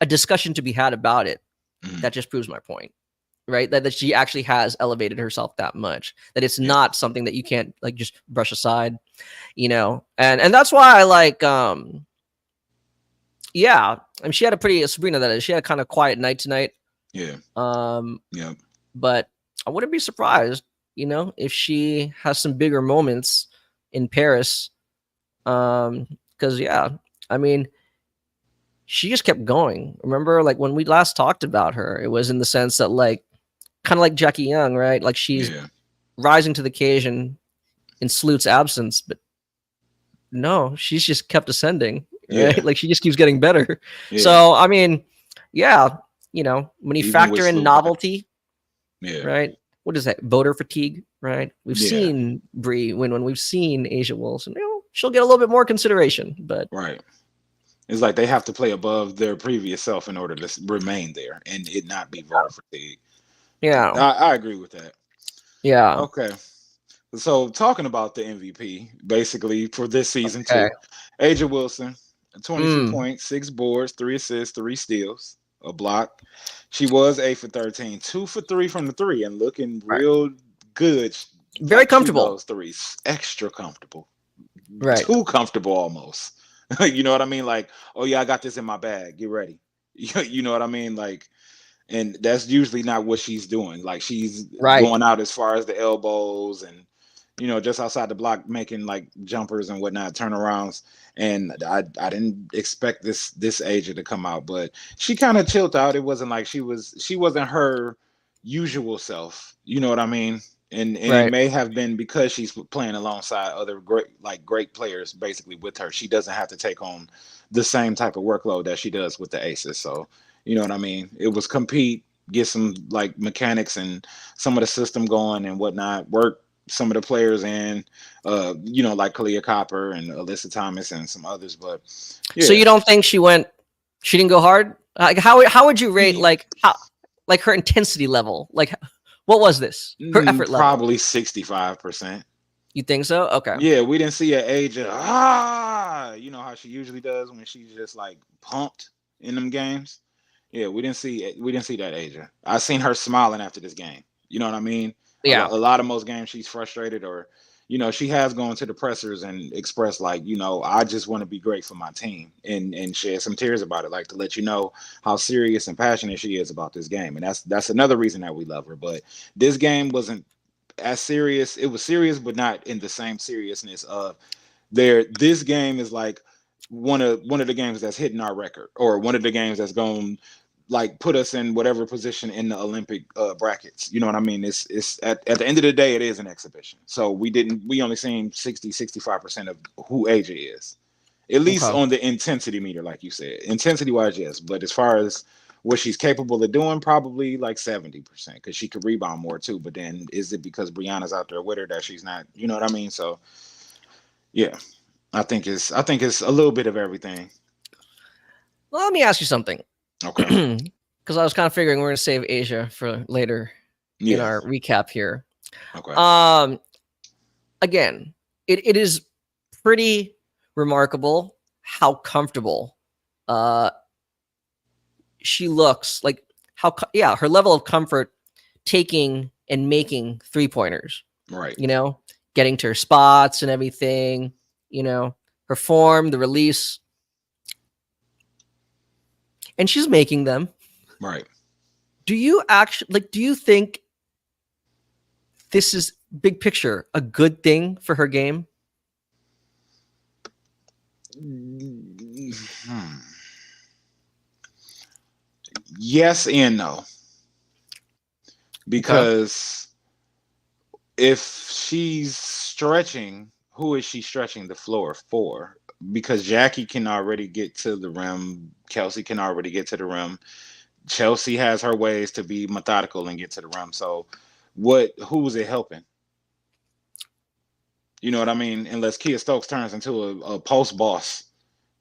a discussion to be had about it, Mhm. that just proves my point. Right? That she actually has elevated herself that much. That it's Yeah. not something that you can't like just brush aside, you know. And that's why I like yeah. I mean she had a pretty Sabrina that is. She had a kind of quiet night tonight. Yeah. Um Yep. but I wouldn't be surprised, you know, if she has some bigger moments in Paris. Because yeah, I mean, she just kept going. Remember, like when we last talked about her, it was in the sense that like kind of like Jackie Young, right? Like she's Yeah. rising to the occasion in Sloot's absence, but no, she's just kept ascending, right? Yeah. Like she just keeps getting better. Yeah. So I mean, yeah, you know, when you Even with factor in Sloop back. novelty, Yeah. right? What is that? Voter fatigue, right? We've Yeah. seen Brie win when we've seen Asia Wilson. You know, she'll get a little bit more consideration, but Right. It's like they have to play above their previous self in order to remain there and it not be voter fatigue. yeah, I agree with that. yeah, Okay. So talking about the MVP, basically for this season okay. too, Aja Wilson, 22 Mm, points, 6 boards, 3 assists, 3 steals, a block. She was 8 for 13, 2 for 3 from the three, and looking right. real good, Very like shooting comfortable, those threes, extra comfortable, right? too comfortable almost. You know what I mean? Like, oh yeah, I got this in my bag. Get ready. You know what I mean? Like, and that's usually not what she's doing. Like she's Right. going out as far as the elbows and just outside the block making like jumpers and whatnot, turnarounds. And I didn't expect this Asia to come out, but she kind of chilled out. It wasn't like she wasn't her usual self. You know what I mean? And it Right. may have been because she's playing alongside other great players basically with her. She doesn't have to take on the same type of workload that she does with the aces. So you know what I mean? It was compete, get some like mechanics and some of the system going and whatnot, work some of the players in, like Kalia Copper and Alyssa Thomas and some others. But So yeah, you don't think she didn't go hard? Like how would you rate like how like her intensity level? Like what was this? Her effort level? probably 65%. You think so? Okay. Yeah, we didn't see an age of you know how she usually does when she's just like pumped in them games. Yeah, we didn't see that Asia. I seen her smiling after this game. You know what I mean? Yeah. A lot of most games she's frustrated or she has gone to the pressers and expressed like, I just want to be great for my team and shed some tears about it, like to let you know how serious and passionate she is about this game. And that's another reason that we love her. But this game wasn't as serious. It was serious, but not in the same seriousness of this game is like one of the games that's hitting our record or one of the games that's going like put us in whatever position in the Olympic brackets. You know what I mean? It's at the end of the day, it is an exhibition. So we only seen 65% of who Asia is, at least Okay. on the intensity meter, like you said, intensity wise, yes. But as far as what she's capable of doing, probably like 70% because she could rebound more too. But then is it because Brianna's out there with her that she's not? You know what I mean? So yeah, I think it's a little bit of everything. Well, let me ask you something. Okay. Because I was kind of figuring we're gonna save Asia for later in Yeah. our recap here. Okay. Um again, it is pretty remarkable how comfortable uh she looks like yeah, her level of comfort taking and making three pointers, Right. you know, getting to her spots and everything, you know, her form, the release, and she's making them. Right. Do you actually do you think this is big picture a good thing for her game? Hmm. Yes and no. Okay. Because if she's stretching, who is she stretching the floor for? Because Jackie can already get to the rim. Kelsey can already get to the rim. Chelsea has her ways to be methodical and get to the rim. So who's it helping? You know what I mean? Unless Kia Stokes turns into a post boss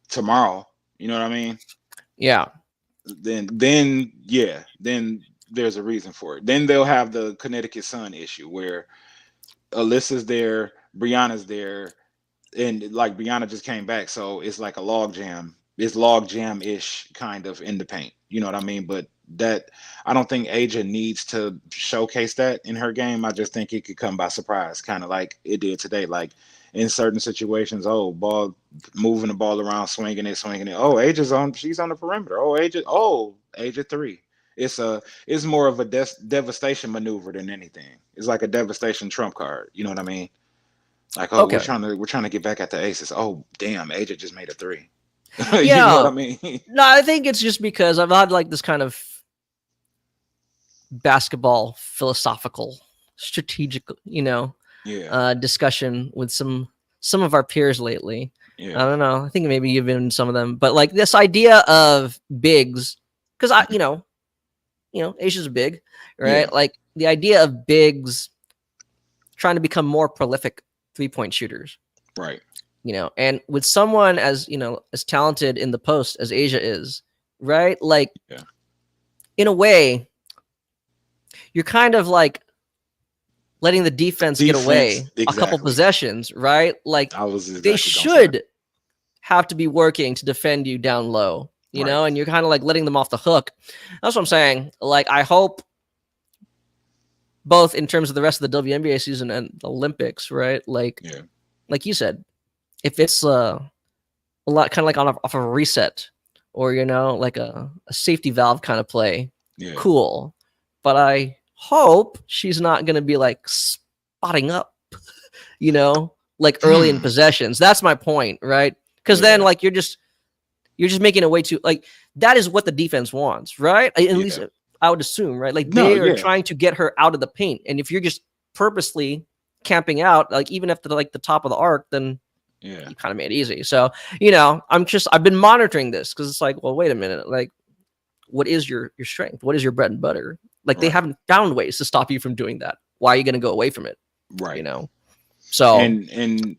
tomorrow. You know what I mean? Yeah. Then yeah, then there's a reason for it. Then they'll have the Connecticut Sun issue where Alyssa's there, Brianna's there, and like Brianna just came back, so it's like a log jam. It's log jam ish kind of in the paint. You know what I mean? But that I don't think Aja needs to showcase that in her game. I just think it could come by surprise, kind of like it did today. Like in certain situations, oh, ball moving the ball around, swinging it. Oh, Aja's on. She's on the perimeter. Oh, Aja. Oh, Aja three. It's more of a devastation maneuver than anything. It's like a devastation trump card. You know what I mean? Like, oh, Okay. we're trying to get back at the aces. Oh, damn, Aja just made a three. You know what Yeah. I mean? No, I think it's just because I've had like this kind of basketball philosophical, strategic, Yeah, discussion with some of our peers lately. I yeah, don't know. I think maybe you've been in some of them, but like this idea of bigs, because Asia's big, yeah, right? Like the idea of bigs trying to become more prolific 3-point shooters, right. and with someone as as talented in the post as Asia is, right? Like Yeah. in a way, you're kind of like letting the defense get Defense, away a couple exactly. possessions, right? Like I was they exactly gonna say. should have to be working to defend you down low, Right. and you're kind of like letting them off the hook. That's what I'm saying. Like I hope both in terms of the rest of the WNBA season and the Olympics, right? Yeah, Like you said, if it's a lot kind of like off of a reset or like a safety valve kind of play, yeah, cool. But I hope she's not going to be like spotting up, like early in possessions. That's my point, right? Because then yeah, like you're just making it way too like that is what the defense wants, right? At least yeah. I would assume, right? Like No, they are yeah, trying to get her out of the paint, and if you're just purposely camping out, like even after like the top of the arc, then yeah, you kind of made it easy. So, I've been monitoring this because it's like, well, wait a minute. Like, what is your strength? What is your bread and butter? Like, they right, haven't found ways to stop you from doing that. Why are you going to go away from it? right. You know? So, And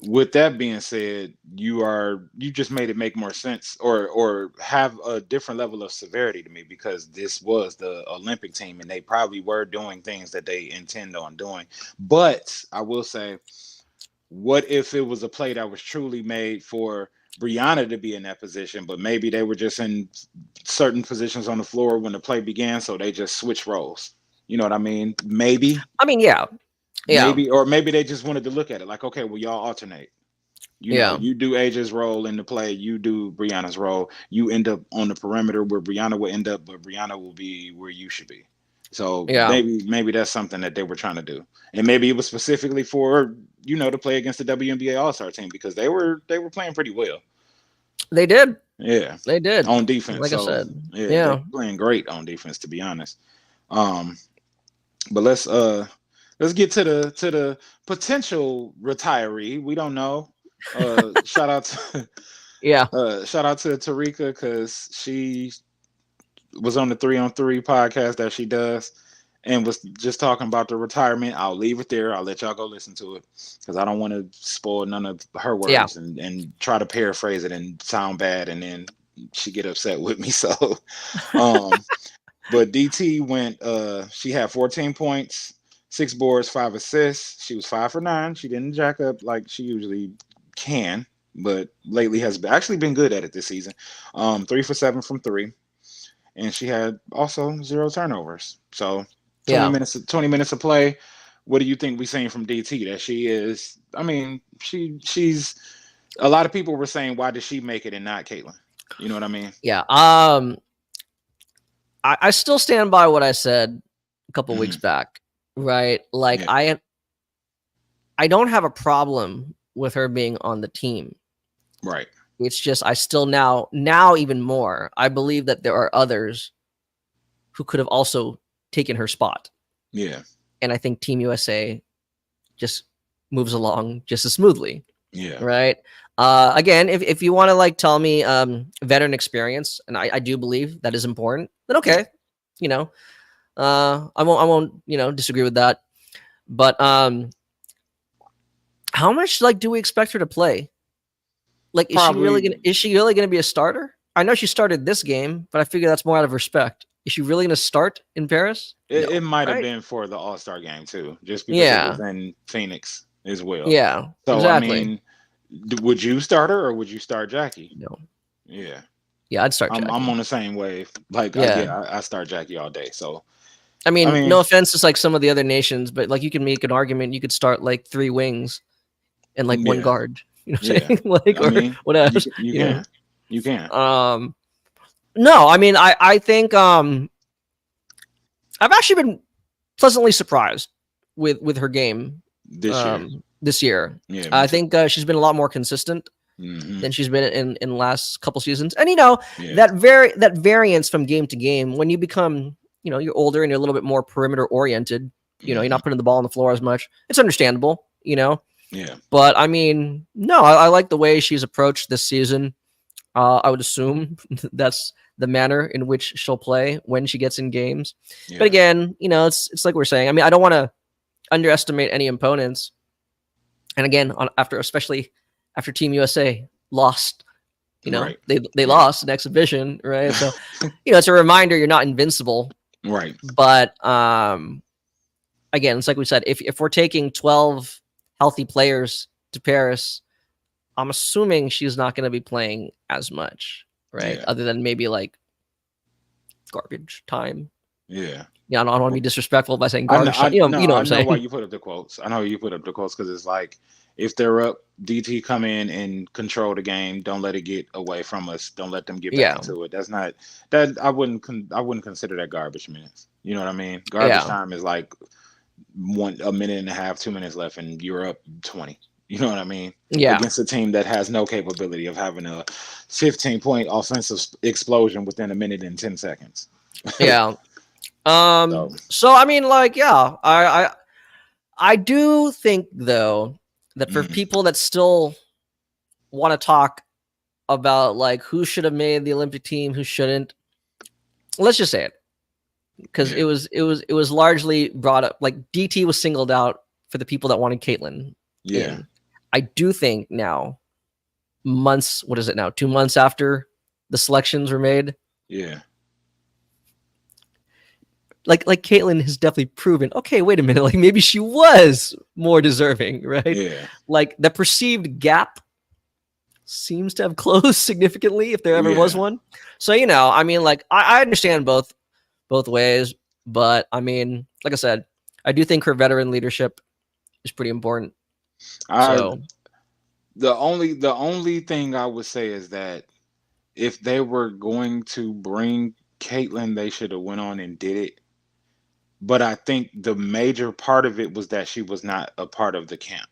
with that being said, you just made it make more sense or have a different level of severity to me because this was the Olympic team and they probably were doing things that they intend on doing. But I will say, what if it was a play that was truly made for Brianna to be in that position, but maybe they were just in certain positions on the floor when the play began, so they just switch roles. You know what I mean? Maybe, I mean, yeah. Yeah. or maybe they just wanted to look at it like, okay, well, y'all alternate. You know, Yeah. you do Aja's role in the play, you do Brianna's role. You end up on the perimeter where Brianna will end up, but Brianna will be where you should be. So Yeah. maybe that's something that they were trying to do, and maybe it was specifically for to play against the WNBA All Star team because they were playing pretty well. They did. Yeah, They did. on defense. Like I So said. yeah, they're Yeah. playing great on defense to be honest. Um, but let's get to the potential retiree. We don't know. Shout out to Yeah. shout out to Tarika because she was on the 3-on-3 podcast that she does and was just talking about the retirement. I'll leave it there. I'll let y'all go listen to it because I don't want to spoil none of her Yeah. words and try to paraphrase it and sound bad and then she get upset with me. So but DT went she had 14 points, 6 boards, 5 assists. She was 5 for 9. She didn't jack up like she usually can, but lately has actually been good at it this season. 3 for 7 from 3. And she had also 0 turnovers. So 20 Yeah. minutes 20 minutes of play. What do you think we seen from DT? That she is, I mean, she's a lot of people were saying why did she make it and not Caitlin? You know what I mean? Yeah. I still stand by what I said a couple weeks Mhm. back, right? Like Yeah, I don't have a problem with her being on the team. right. It's just I still now even more. I believe that there are others who could have also taken her spot. Yeah, And I think Team USA just moves along just as smoothly, yeah, right? Again, if you want to like tell me veteran experience, and I do believe that is important, then okay, you know, I won't disagree with that. But how much like do we expect her to play? Like, Probably. is she really gonna be a starter? I know she started this game, but I figure that's more out of respect. Is she really gonna start in Paris? It No, might have right? been for the All Star game too, just because it was Yeah, in Phoenix as well. yeah, So I exactly. mean, would you start her or would you start Jackie? No, Yeah, yeah, I'd start I'm Jackie. on the same wave. Like, Yeah, yeah, I start Jackie all day. So I I mean, mean, no offense to like some of the other nations, but like you can make an argument. You could start like three wings and like one yeah, guard. You know what I'm yeah. saying? Like I or mean, what else? you You can, you can know. No, I mean, I think I've actually been pleasantly surprised with her game this year. this year. Yeah, me I too. think she's been a lot more consistent Hmm. than she's been in the last couple seasons. And you know Yeah. that variance from game to game when you become you're older and you're a little bit more perimeter oriented. You know, you're Hmm. not putting the ball on the floor as much. It's understandable. You know, Yeah. but I mean, no, I like the way she's approached this season. I would assume that's the manner in which she'll play when she gets in games. But Yeah. again, it's like we're saying. I mean, I don't want to underestimate any opponents. And again, after especially after Team USA lost, Right. they Yeah. lost an exhibition, right? So it's a reminder you're not invincible. Right. But again, it's like we said, if we're taking 12 healthy players to Paris, I'm assuming she's not going to be playing as much, right? Yeah. Other than maybe like garbage time. Yeah. Yeah, I don't want to be disrespectful by saying I know, garbage time. You know what I I'm know why saying? you put up the quotes. I know you put up the quotes because it's like if they're up, DT come in and control the game. Don't let it get away from us. Don't let them get back Yeah, into it. That's not I wouldn't consider that garbage minutes. You know what I mean? Garbage yeah, time is like a minute and a half, 2 minutes left, and you're up 20. You know what I mean? yeah, Against a team that has no capability of having a 15-point offensive explosion within a minute and 10 seconds. yeah. So So I mean, like, yeah, I do think though that for mm, people that still want to talk about like who should have made the Olympic team, who shouldn't, let's just say it because yeah, it was largely brought up. Like DT was singled out for the people that wanted Caitlin yeah, in. I do think now, months, what is it now? 2 months after the selections were made, yeah, like Caitlyn has definitely proven, okay, wait a minute, like maybe she was more deserving, right? yeah, Like the perceived gap seems to have closed significantly if there ever was yeah. one. So, I mean, like I understand both ways, but I mean, like I said, I do think her veteran leadership is pretty important. I So the only thing I would say is that if they were going to bring Caitlyn, they should have went on and did it. But I think the major part of it was that she was not a part of the camp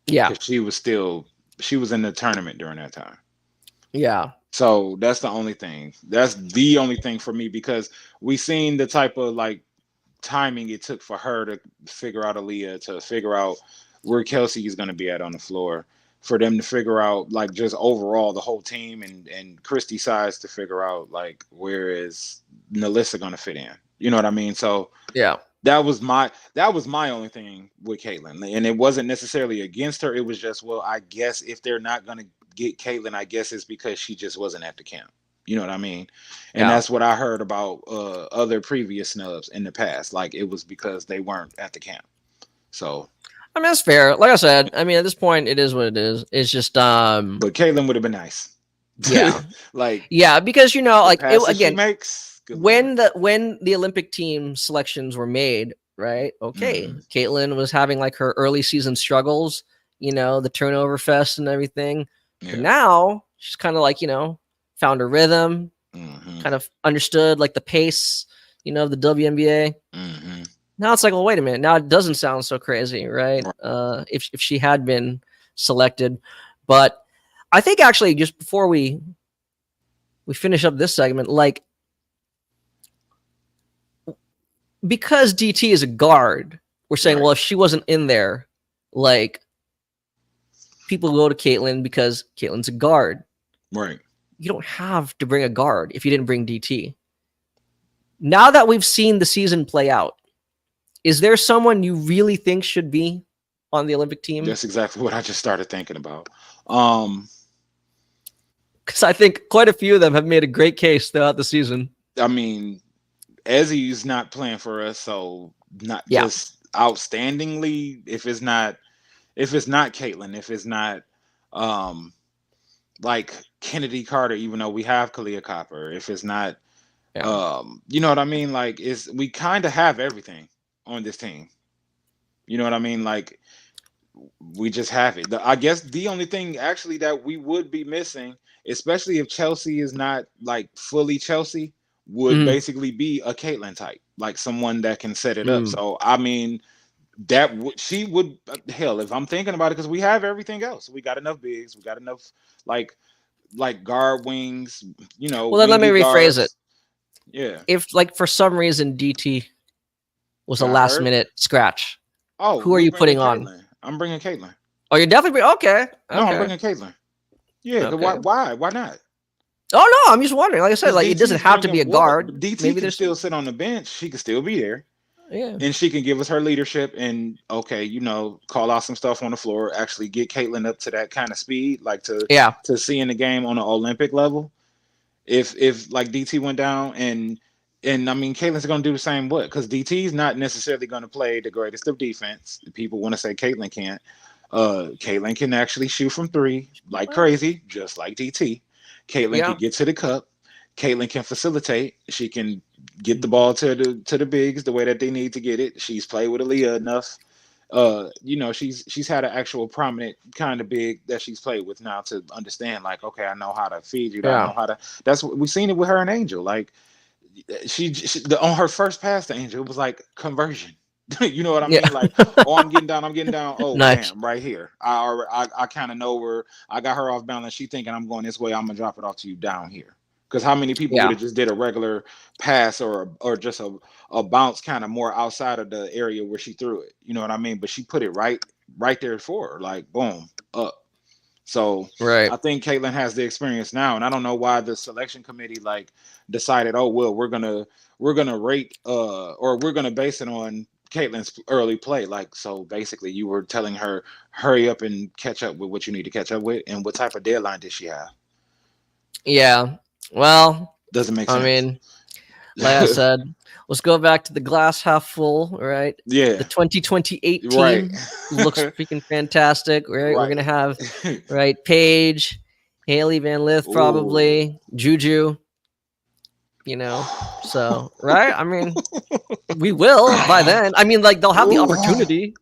yeah, because she was in the tournament during that time. yeah, So that's the only thing. That's the only thing for me because we seen the type of like timing it took for her to figure out Aaliyah, to figure out where Kelsey is going to be at on the floor, for them to figure out like just overall the whole team, and Christy size to figure out like where is Nalissa going to fit in. You know what I mean? So yeah, that was my only thing with Caitlyn, and it wasn't necessarily against her. It was just, well, I guess if they're not going to get Caitlyn, I guess it's because she just wasn't at the camp. You know what I mean? And yeah. that's what I heard about other previous snubs in the past. Like it was because they weren't at the camp. So, I mean, that's fair. Like I said, I mean, at this point, it is what it is. It's just, but Caitlyn would have been nice. yeah, Like yeah, because the like it passes she again, makes. Good lord. when the Olympic team selections were made, right? Okay, Hmm. Caitlin was having like her early season struggles, the turnover fest and everything, but Yeah. now she's kind of like found her rhythm, Hmm. kind of understood like the pace, of the WNBA. Hmm. Now it's like, well, wait a minute. Now it doesn't sound so crazy, right? Right. If she had been selected, but I think actually just before we finish up this segment, like because DT is a guard, we're saying, Right. well, if she wasn't in there, like people go to Caitlyn because Caitlyn's a guard. Right. You don't have to bring a guard if you didn't bring DT. Now that we've seen the season play out, is there someone you really think should be on the Olympic team? That's exactly what I just started thinking about. Um, Because I think quite a few of them have made a great case throughout the season. I mean, Ezzy's not playing for us, so not Yeah. just outstandingly. If it's not Caitlin, if it's not um like Kennedy Carter, even though we have Kalia Copper, if it's not Yeah. you know what I mean? Like is we kind of have everything on this team. You know what I mean? Like we just have it. I guess the only thing actually that we would be missing, especially if Chelsea is not like fully Chelsea, would Mhm. basically be a Caitlyn type, like someone that can set it up. Mm. So I mean, that would she would hell if I'm thinking about it because we have everything else. We got enough bigs, we got enough like guard wings, Well, then let me wingy rephrase it. guards. Yeah, If, like, for some reason DT was a got last hurt. minute scratch, Oh, who are we you bringing putting on? Caitlyn. I'm bringing Caitlyn. Oh, you're definitely okay. No, I'm Okay. bringing Caitlyn. Yeah, 'cause Okay. why not? Oh no, I'm just wondering. Like I said, Because like it doesn't DT's have to be a bringing well, guard. DT Maybe can there's still some. sit on the bench. She can still be there, Yeah. and she can give us her leadership and okay, call out some stuff on the floor. Actually, get Caitlyn up to that kind of speed, like to Yeah. seeing the game on an Olympic level. If like DT went down and I mean Caitlin's going to do the same what because DT's not necessarily going to play the greatest of defense. People want to say Caitlyn can't. Caitlyn can actually shoot from three like crazy, just like DT. Caitlyn can Yeah. get to the cup. Caitlyn can facilitate. She can get the ball to the bigs the way that they need to get it. She's played with Aaliyah enough. She's had an actual prominent kind of big that she's played with now to understand like, okay, I know how to feed you. I Yeah. know how to. That's what we've seen it with her and Angel. Like on her first pass to Angel, it was like conversion. You know what I Yeah. mean? Like, oh, I'm getting down. I'm getting down. Oh, Nice. bam, right here. I kind of know where I got her off balance. She thinking I'm going this way. I'm gonna drop it off to you down here. Because how many people would Yeah. have just did a regular pass or just a bounce kind of more outside of the area where she threw it? You know what I mean? But she put it right there for her, like boom, up. So Right. I think Caitlyn has the experience now, and I don't know why the selection committee like decided, oh well, we're gonna rate or we're gonna base it on Caitlyn's early play. Like so, basically, you were telling her hurry up and catch up with what you need to catch up with, and what type of deadline did she have? Yeah. Well, Doesn't make I sense. mean, like I said, let's go back to the glass half full, right? The Yeah, 2028 right, team looks freaking fantastic, right? We're right. gonna have right Paige, Haley Van Lith, Ooh. probably Juju. So right. I mean, we will by then. I mean, like they'll have the Ooh. opportunity.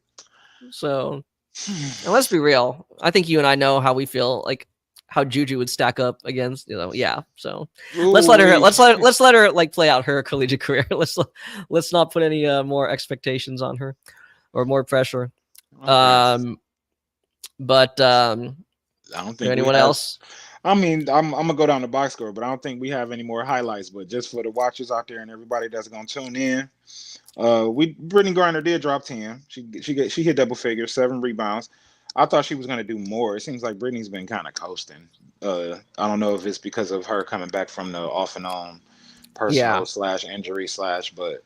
So, and let's be real. I think you and I know how we feel, like how Juju would stack up against. Yeah. So let's let her. Ooh-wee. Let's let her like play out her collegiate career. Let's not put any more expectations on her or more pressure. Okay. But I don't is there think we anyone have. else? I mean, I'm gonna go down the box score, but I don't think we have any more highlights. But just for the watchers out there and everybody that's gonna tune in, Brittany Griner did drop 10. She hit double figures, 7 rebounds. I thought she was gonna do more. It seems like Brittany's been kind of coasting. I don't know if it's because of her coming back from the off and on Yeah. personal slash injury slash, but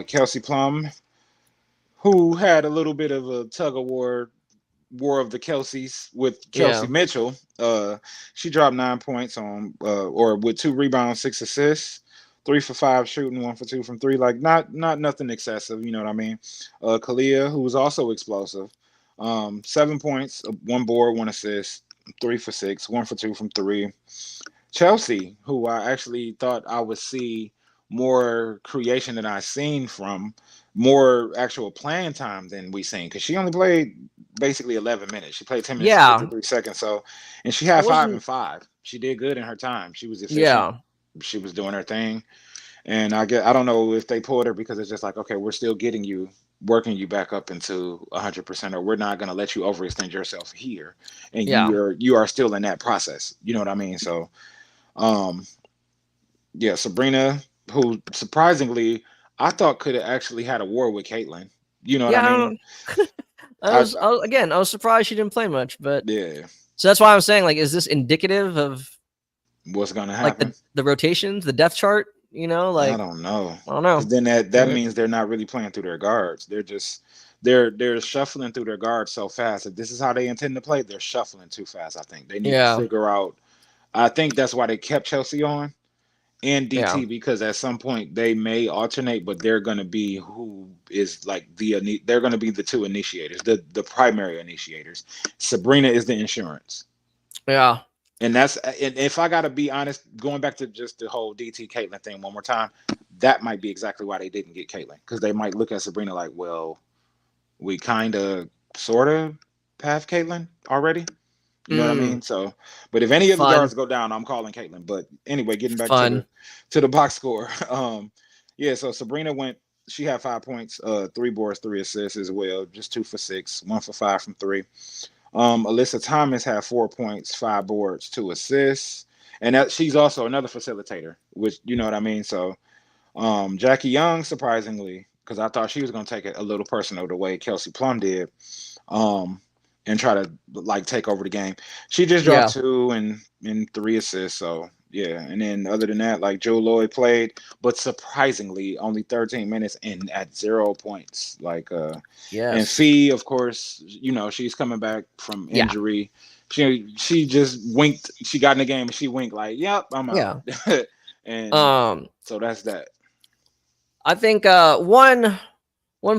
Kelsey Plum, who had a little bit of a tug of war of the Kelseys with Chelsea Yeah. Mitchell. She dropped 9 points on or with 2 rebounds, 6 assists, 3 for 5 shooting, 1 for 2 from three. Like not nothing excessive, you know what I mean? Kalia, who was also explosive. 7 points, 1 board, 1 assist, 3 for 6, 1 for 2 from three. Chelsea, who I actually thought I would see more creation than I seen from, more actual playing time than we seen because she only played basically 11 minutes. She played 10 minutes and Yeah. 53 seconds. So, and she I had five wasn't. and five. She did good in her time. She was efficient. Yeah. She was doing her thing. And I don't know if they pulled her because it's just like, okay, we're still getting you, working you back up into 100%, or we're not going to let you overextend yourself here. And Yeah. you are still in that process. You know what I mean? So, um, yeah, Sabrina, who surprisingly I thought could have actually had a war with Caitlyn. You know what I Yeah. mean? I was again. I was surprised she didn't play much, but Yeah. so that's why I'm saying, like, is this indicative of What's gonna like happen? the rotations, the depth chart? I Like don't know. I don't know. Because then that Right. means they're not really playing through their guards. they're shuffling through their guards so fast. If this is how they intend to play, they're shuffling too fast. I think they need to Yeah. figure out. I think that's why they kept Chelsea on and Yeah. DT, because at some point they may alternate, but they're going to be who is like they're going to be the two initiators, the primary initiators. Sabrina is the insurance. Yeah. And and if I gotta be honest, going back to just the whole DT Caitlyn thing one more time, that might be exactly why they didn't get Caitlyn, because they might look at Sabrina like, well, we kind of sort of have Caitlyn already. You know what I Mm, mean? So, but if any of the fun. guards go down, I'm calling Caitlyn. But anyway, getting back Fun. to the box score. Yeah. So Sabrina went. She had 5 points, 3 boards, 3 assists as well. Just 2 for 6, 1 for 5 from three. Alyssa Thomas had 4 points, 5 boards, 2 assists, and that she's also another facilitator, which you know what I mean. So, Jackie Young, surprisingly, because I thought she was going to take it a little personal the way Kelsey Plum did, um, and try to like take over the game. She just dropped Yeah. 2 and 3 assists. So yeah, and then other than that, like Joe Lloyd played, but surprisingly only 13 minutes and at 0 points. And Yes. Fee, of course, she's coming back from Yeah. injury. She just winked. She got in the game and she winked like, "Yep, I'm out." Yeah. And Um, so that's that. I think one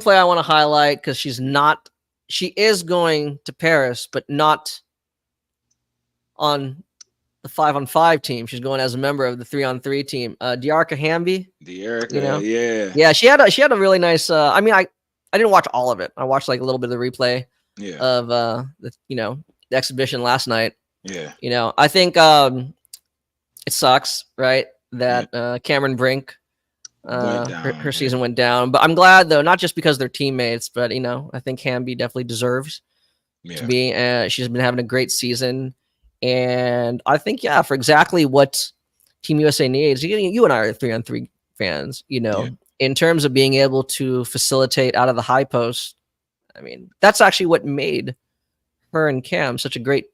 play I want to highlight because she is going to Paris, but not on the 5-on-5 team. She's going as a member of the 3-on-3 team. Diarca Hamby, The you Erica, know, yeah, yeah, she had a really nice. I mean, I didn't watch all of it. I watched like a little bit of the replay yeah, of the exhibition last night. yeah, I think it sucks, right, yeah. that Cameron Brink Went her down. Yeah, season went down. But I'm glad though, not just because they're teammates, but I think Hamby definitely deserves to yeah, be. She's been having a great season, and I think for exactly what Team USA needs. You and I are 3-on-3 fans. yeah, In terms of being able to facilitate out of the high post. I mean, that's actually what made her and Cam such a great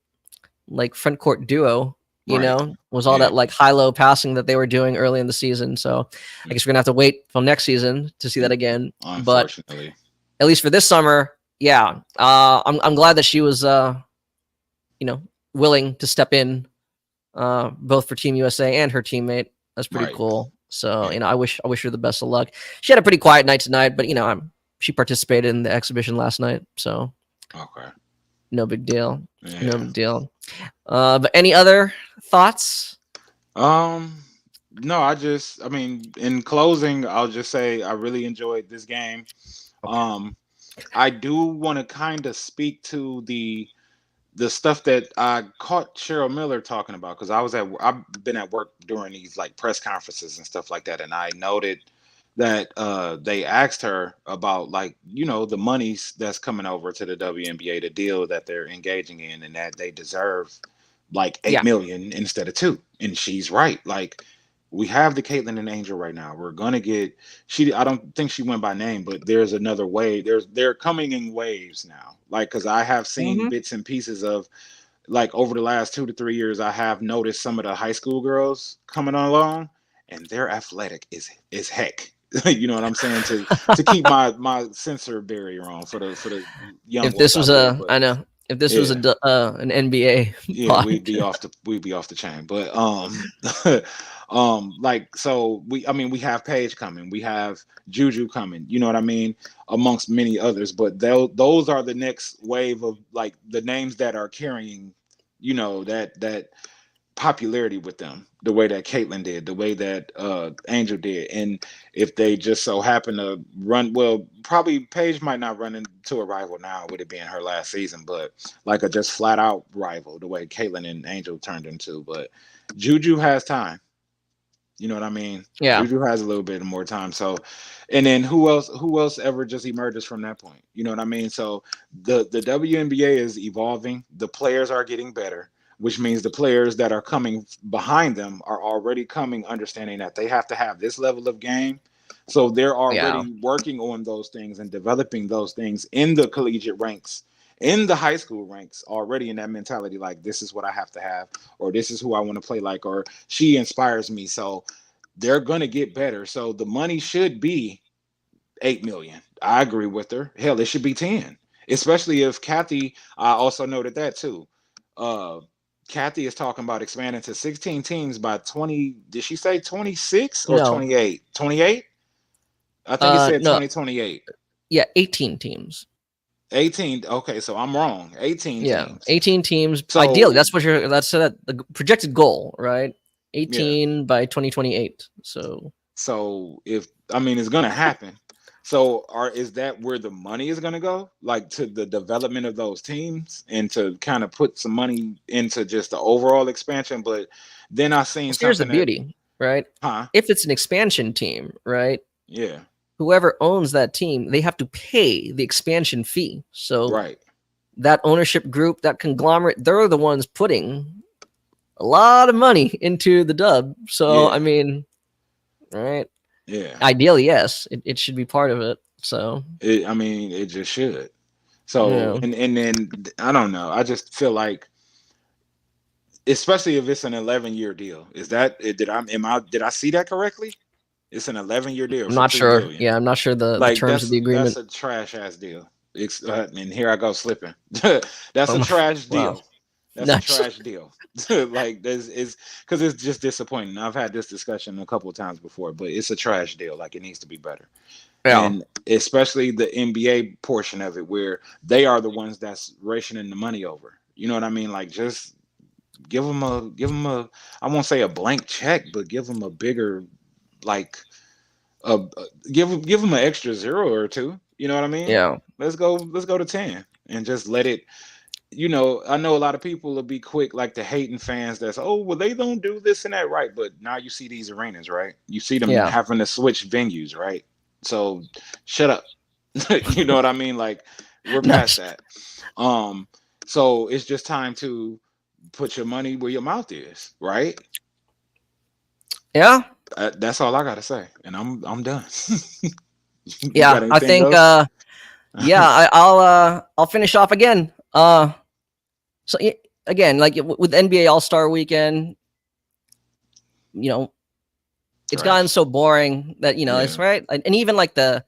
like front court duo. right. Was all Yeah, that like high low passing that they were doing early in the season. So I yeah. guess we're gonna have to wait till next season to see that again. But Unfortunately, at least for this summer, yeah, I'm glad that she was willing to step in both for Team USA and her teammate. That's pretty right. cool. So Yeah. I wish her the best of luck. She had a pretty quiet night tonight, but she participated in the exhibition last night, so Okay. no big deal. No Yeah. big deal. But any other thoughts? Um. No, I mean, in closing, I'll just say I really enjoyed this game. Okay. Um, I do want to kind of speak to the stuff that I caught Cheryl Miller talking about, because I've been at work during these like press conferences and stuff like that, and I noted that they asked her about like the monies that's coming over to the WNBA, the deal that they're engaging in, and that they deserve like eight Yeah. million instead of two. And she's right. Like, we have the Caitlyn and Angel right now. We're gonna get she. I don't think she went by name, but there's another wave. They're coming in waves now. Like, because I have seen Mm-hmm. bits and pieces of like over the last 2 to 3 years, I have noticed some of the high school girls coming along, and they're athletic is heck. You know what I'm saying? To keep my censor barrier on for the young If ones this was out there. a, But I know. If this was yeah, an NBA yeah, pod, we'd be off the chain. But like, so I mean, we have Paige coming, we have Juju coming, you know what I mean, amongst many others. But those are the next wave of like the names that are carrying, that popularity with them, the way that Caitlyn did, the way that Angel did. And if they just so happen to run, well, probably Paige might not run into a rival now with it being her last season, but like a just flat out rival, the way Caitlyn and Angel turned into. But Juju has time. You know what I mean? yeah, Juju has a little bit more time. So, and then who else ever just emerges from that point? You know what I mean? So the WNBA is evolving. The players are getting better, which means the players that are coming behind them are already coming understanding that they have to have this level of game. So they're yeah, already working on those things and developing those things in the collegiate ranks, in the high school ranks, already in that mentality, like, this is what I have to have, or this is who I want to play like, or she inspires me. So they're going to get better. So the money should be 8 million. I agree with her. Hell, it should be 10. Especially if Kathy, I also noted that too. Uh Kathy is talking about expanding to 16 teams by 20. Did she say 26 or No, 28? 28? I think it said no, 2028. yeah, 18 teams. 18. Okay, so I'm wrong. 18 Yeah, teams. 18 teams. Ideally, So, that's the projected goal, right? yeah. 18 by 2028. So So if I mean it's gonna happen. So is that where the money is gonna go? Like to the development of those teams and to kind of put some money into just the overall expansion. But then I seen well, so here's the something that beauty, right? huh? If it's an expansion team, right? Yeah, Whoever owns that team, they have to pay the expansion fee. So right. that ownership group, that conglomerate, they're the ones putting a lot of money into the dub. So I Yeah, mean, right? yeah. Ideally, yes, it should be part of it. So I mean, it just should. So yeah, and then I don't know. I just feel like, especially if it's an 11-year deal, is that did I see that correctly? It's an 11-year deal I'm for not two sure. million. Yeah, I'm not sure the Like terms of the that's agreement. a trash ass deal. And here I go slipping. That's Oh a my, trash wow, deal. That's a that's trash deal. Like this is because it's just disappointing. I've had this discussion a couple of times before, but it's a trash deal. Like it needs to be better. yeah. And especially the NBA portion of it, where they are the ones that's rationing the money over. You know what I mean? Like just give them a I won't say a blank check, but give them a bigger like give them an extra zero or two. You know what I mean? Yeah. Let's go to 10 and just let it. I know a lot of people will be quick like the hating fans that's, oh well, they don't do this and that, right? But now you see these arenas, right? You see them Yeah. having to switch venues, right? So shut up. You know what I mean? Like we're past Nice. that. Um, so it's just time to put your money where your mouth is, right? Yeah. That's all I gotta say, and I'm done. You got Yeah. I anything think else? yeah, I'll finish off again. So again, like with NBA All-Star weekend, you know, it's gotten Trash. so boring that, it's Yeah, right. And even like the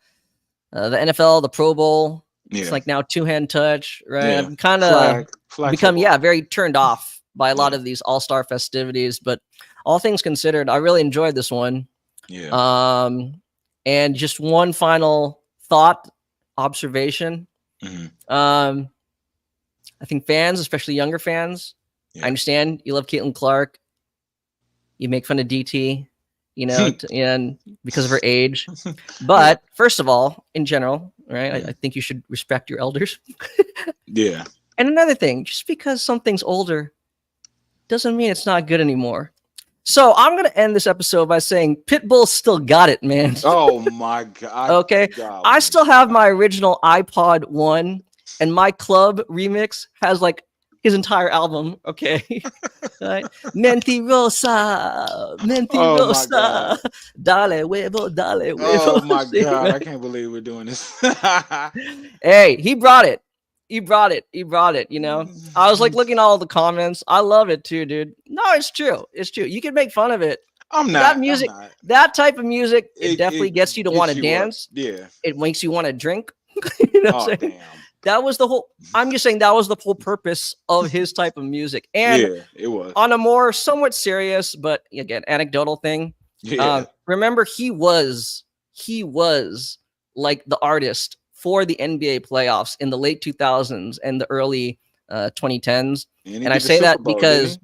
NFL, the Pro Bowl, it's yeah, like now two-hand touch, right? yeah. I've kind of Flag become, football. very turned off by a lot Yeah, of these all-star festivities, but all things considered, I really enjoyed this one. yeah. Um, and just one final thought, observation. Hmm. Um, I think fans, especially younger fans, I Yeah. understand you love Caitlin Clark. You make fun of DT, and because of her age. Yeah, But first of all, in general, right, yeah, I think you should respect your elders. yeah. And another thing, just because something's older doesn't mean it's not good anymore. So I'm gonna end this episode by saying Pitbull still got it, man. Oh my god. Okay, Oh I my still have god. my original iPod 1, and my club remix has like his entire album. Okay, right? Mentirosa, Oh my god. mentirosa, dale Oh huevo. my See, god. I right? can't believe we're doing this. Hey, he brought it. He brought it. He brought it. I was like looking at all the comments. I love it too, dude. No, it's true. It's true. You can make fun of it, I'm but that not. I'm music, not. that type of music, it It definitely gets you to want gets to you up. dance. Yeah. It makes you want to drink. You know what Oh I'm saying? damn. That was the whole. I'm just saying that was the whole purpose of his type of music. And Yeah, it was. on a more somewhat serious, but again, anecdotal thing. Yeah. Remember, he was like the artist for the NBA playoffs in the late 2000s and the early 2010s. And he And I did the say Super that Bowl, didn't because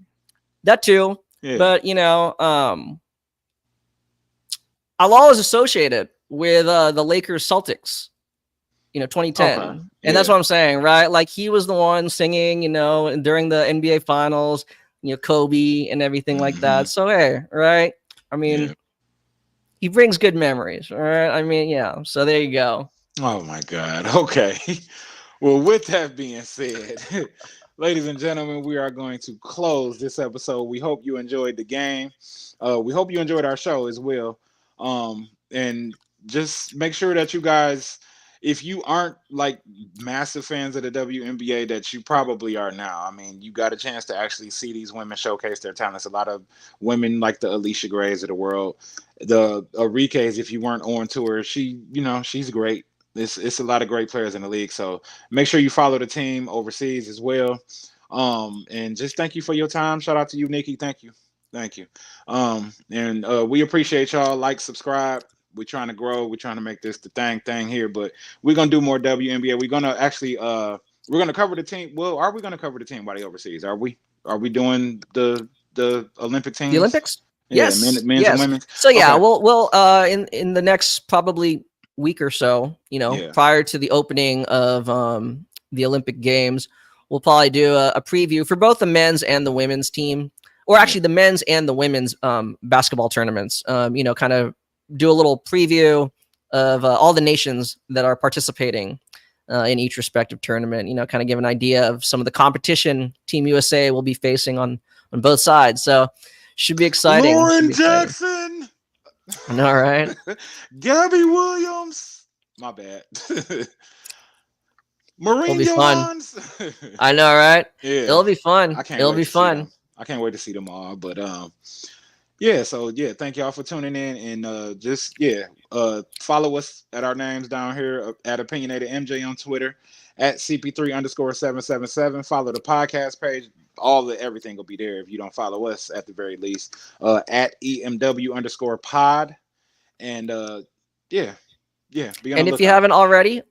that too. he? Yeah. But I'll always associate it with the Lakers Celtics. 2010. Okay. And that's Yeah. what I'm saying, right? Like he was the one singing, and during the NBA finals, Kobe and everything like Hmm. that. So hey, right? I Yeah. mean, he brings good memories, all right? I mean, yeah. So there you go. Oh my God. Okay. Well, with that being said, ladies and gentlemen, we are going to close this episode. We hope you enjoyed the game. We hope you enjoyed our show as well. And just make sure that you guys, if you aren't like massive fans of the WNBA, that you probably are now. I mean, you got a chance to actually see these women showcase their talents. A lot of women like the Alicia Grays of the world, the Enriquez. If you weren't on tour, she, you know, she's great. It's a lot of great players in the league. So make sure you follow the team overseas as well. And just thank you for your time. Shout out to you, Nikki. Thank you. Thank you. And we appreciate y'all. Like, subscribe. We're trying to grow. We're trying to make this the thing here, but we're gonna do more WNBA. We're gonna actually we're gonna cover the team. Well, are we gonna cover the team while they overseas? Are we? Are we doing the Olympic The teams? Olympics? Yeah, Yes, men's and yes. women's. So yeah, Okay. we'll in the next probably week or so, you know, Yeah. prior to the opening of the Olympic Games, we'll probably do a preview for both the men's and the women's team, or actually the men's and the women's basketball tournaments. You know, kind of do a little preview of all the nations that are participating in each respective tournament. You know, kind of give an idea of some of the competition Team USA will be facing on both sides. So should be exciting. Should Lauren be exciting. Jackson. I know, right? Gabby Williams. My bad. It'll Marine be fun. Yolans. I know, right? Yeah. It'll be fun. I can't It'll wait be to see fun. them. I can't wait to see them all. But yeah, so yeah, thank y'all for tuning in, and just follow us at our names down here at Opinionated MJ on Twitter, at CP3_777. Follow the podcast page. All the everything will be there if you don't follow us at the very least. At EMW_pod. And yeah. Be on And the if you lookout. haven't already,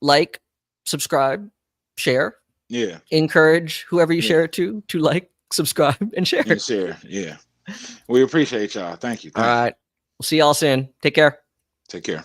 like, subscribe, share, Yeah. encourage whoever you Yeah. share it to like, subscribe, and share. And share. Yeah. We appreciate y'all. Thank you. All right. We'll see y'all soon. Take care. Take care.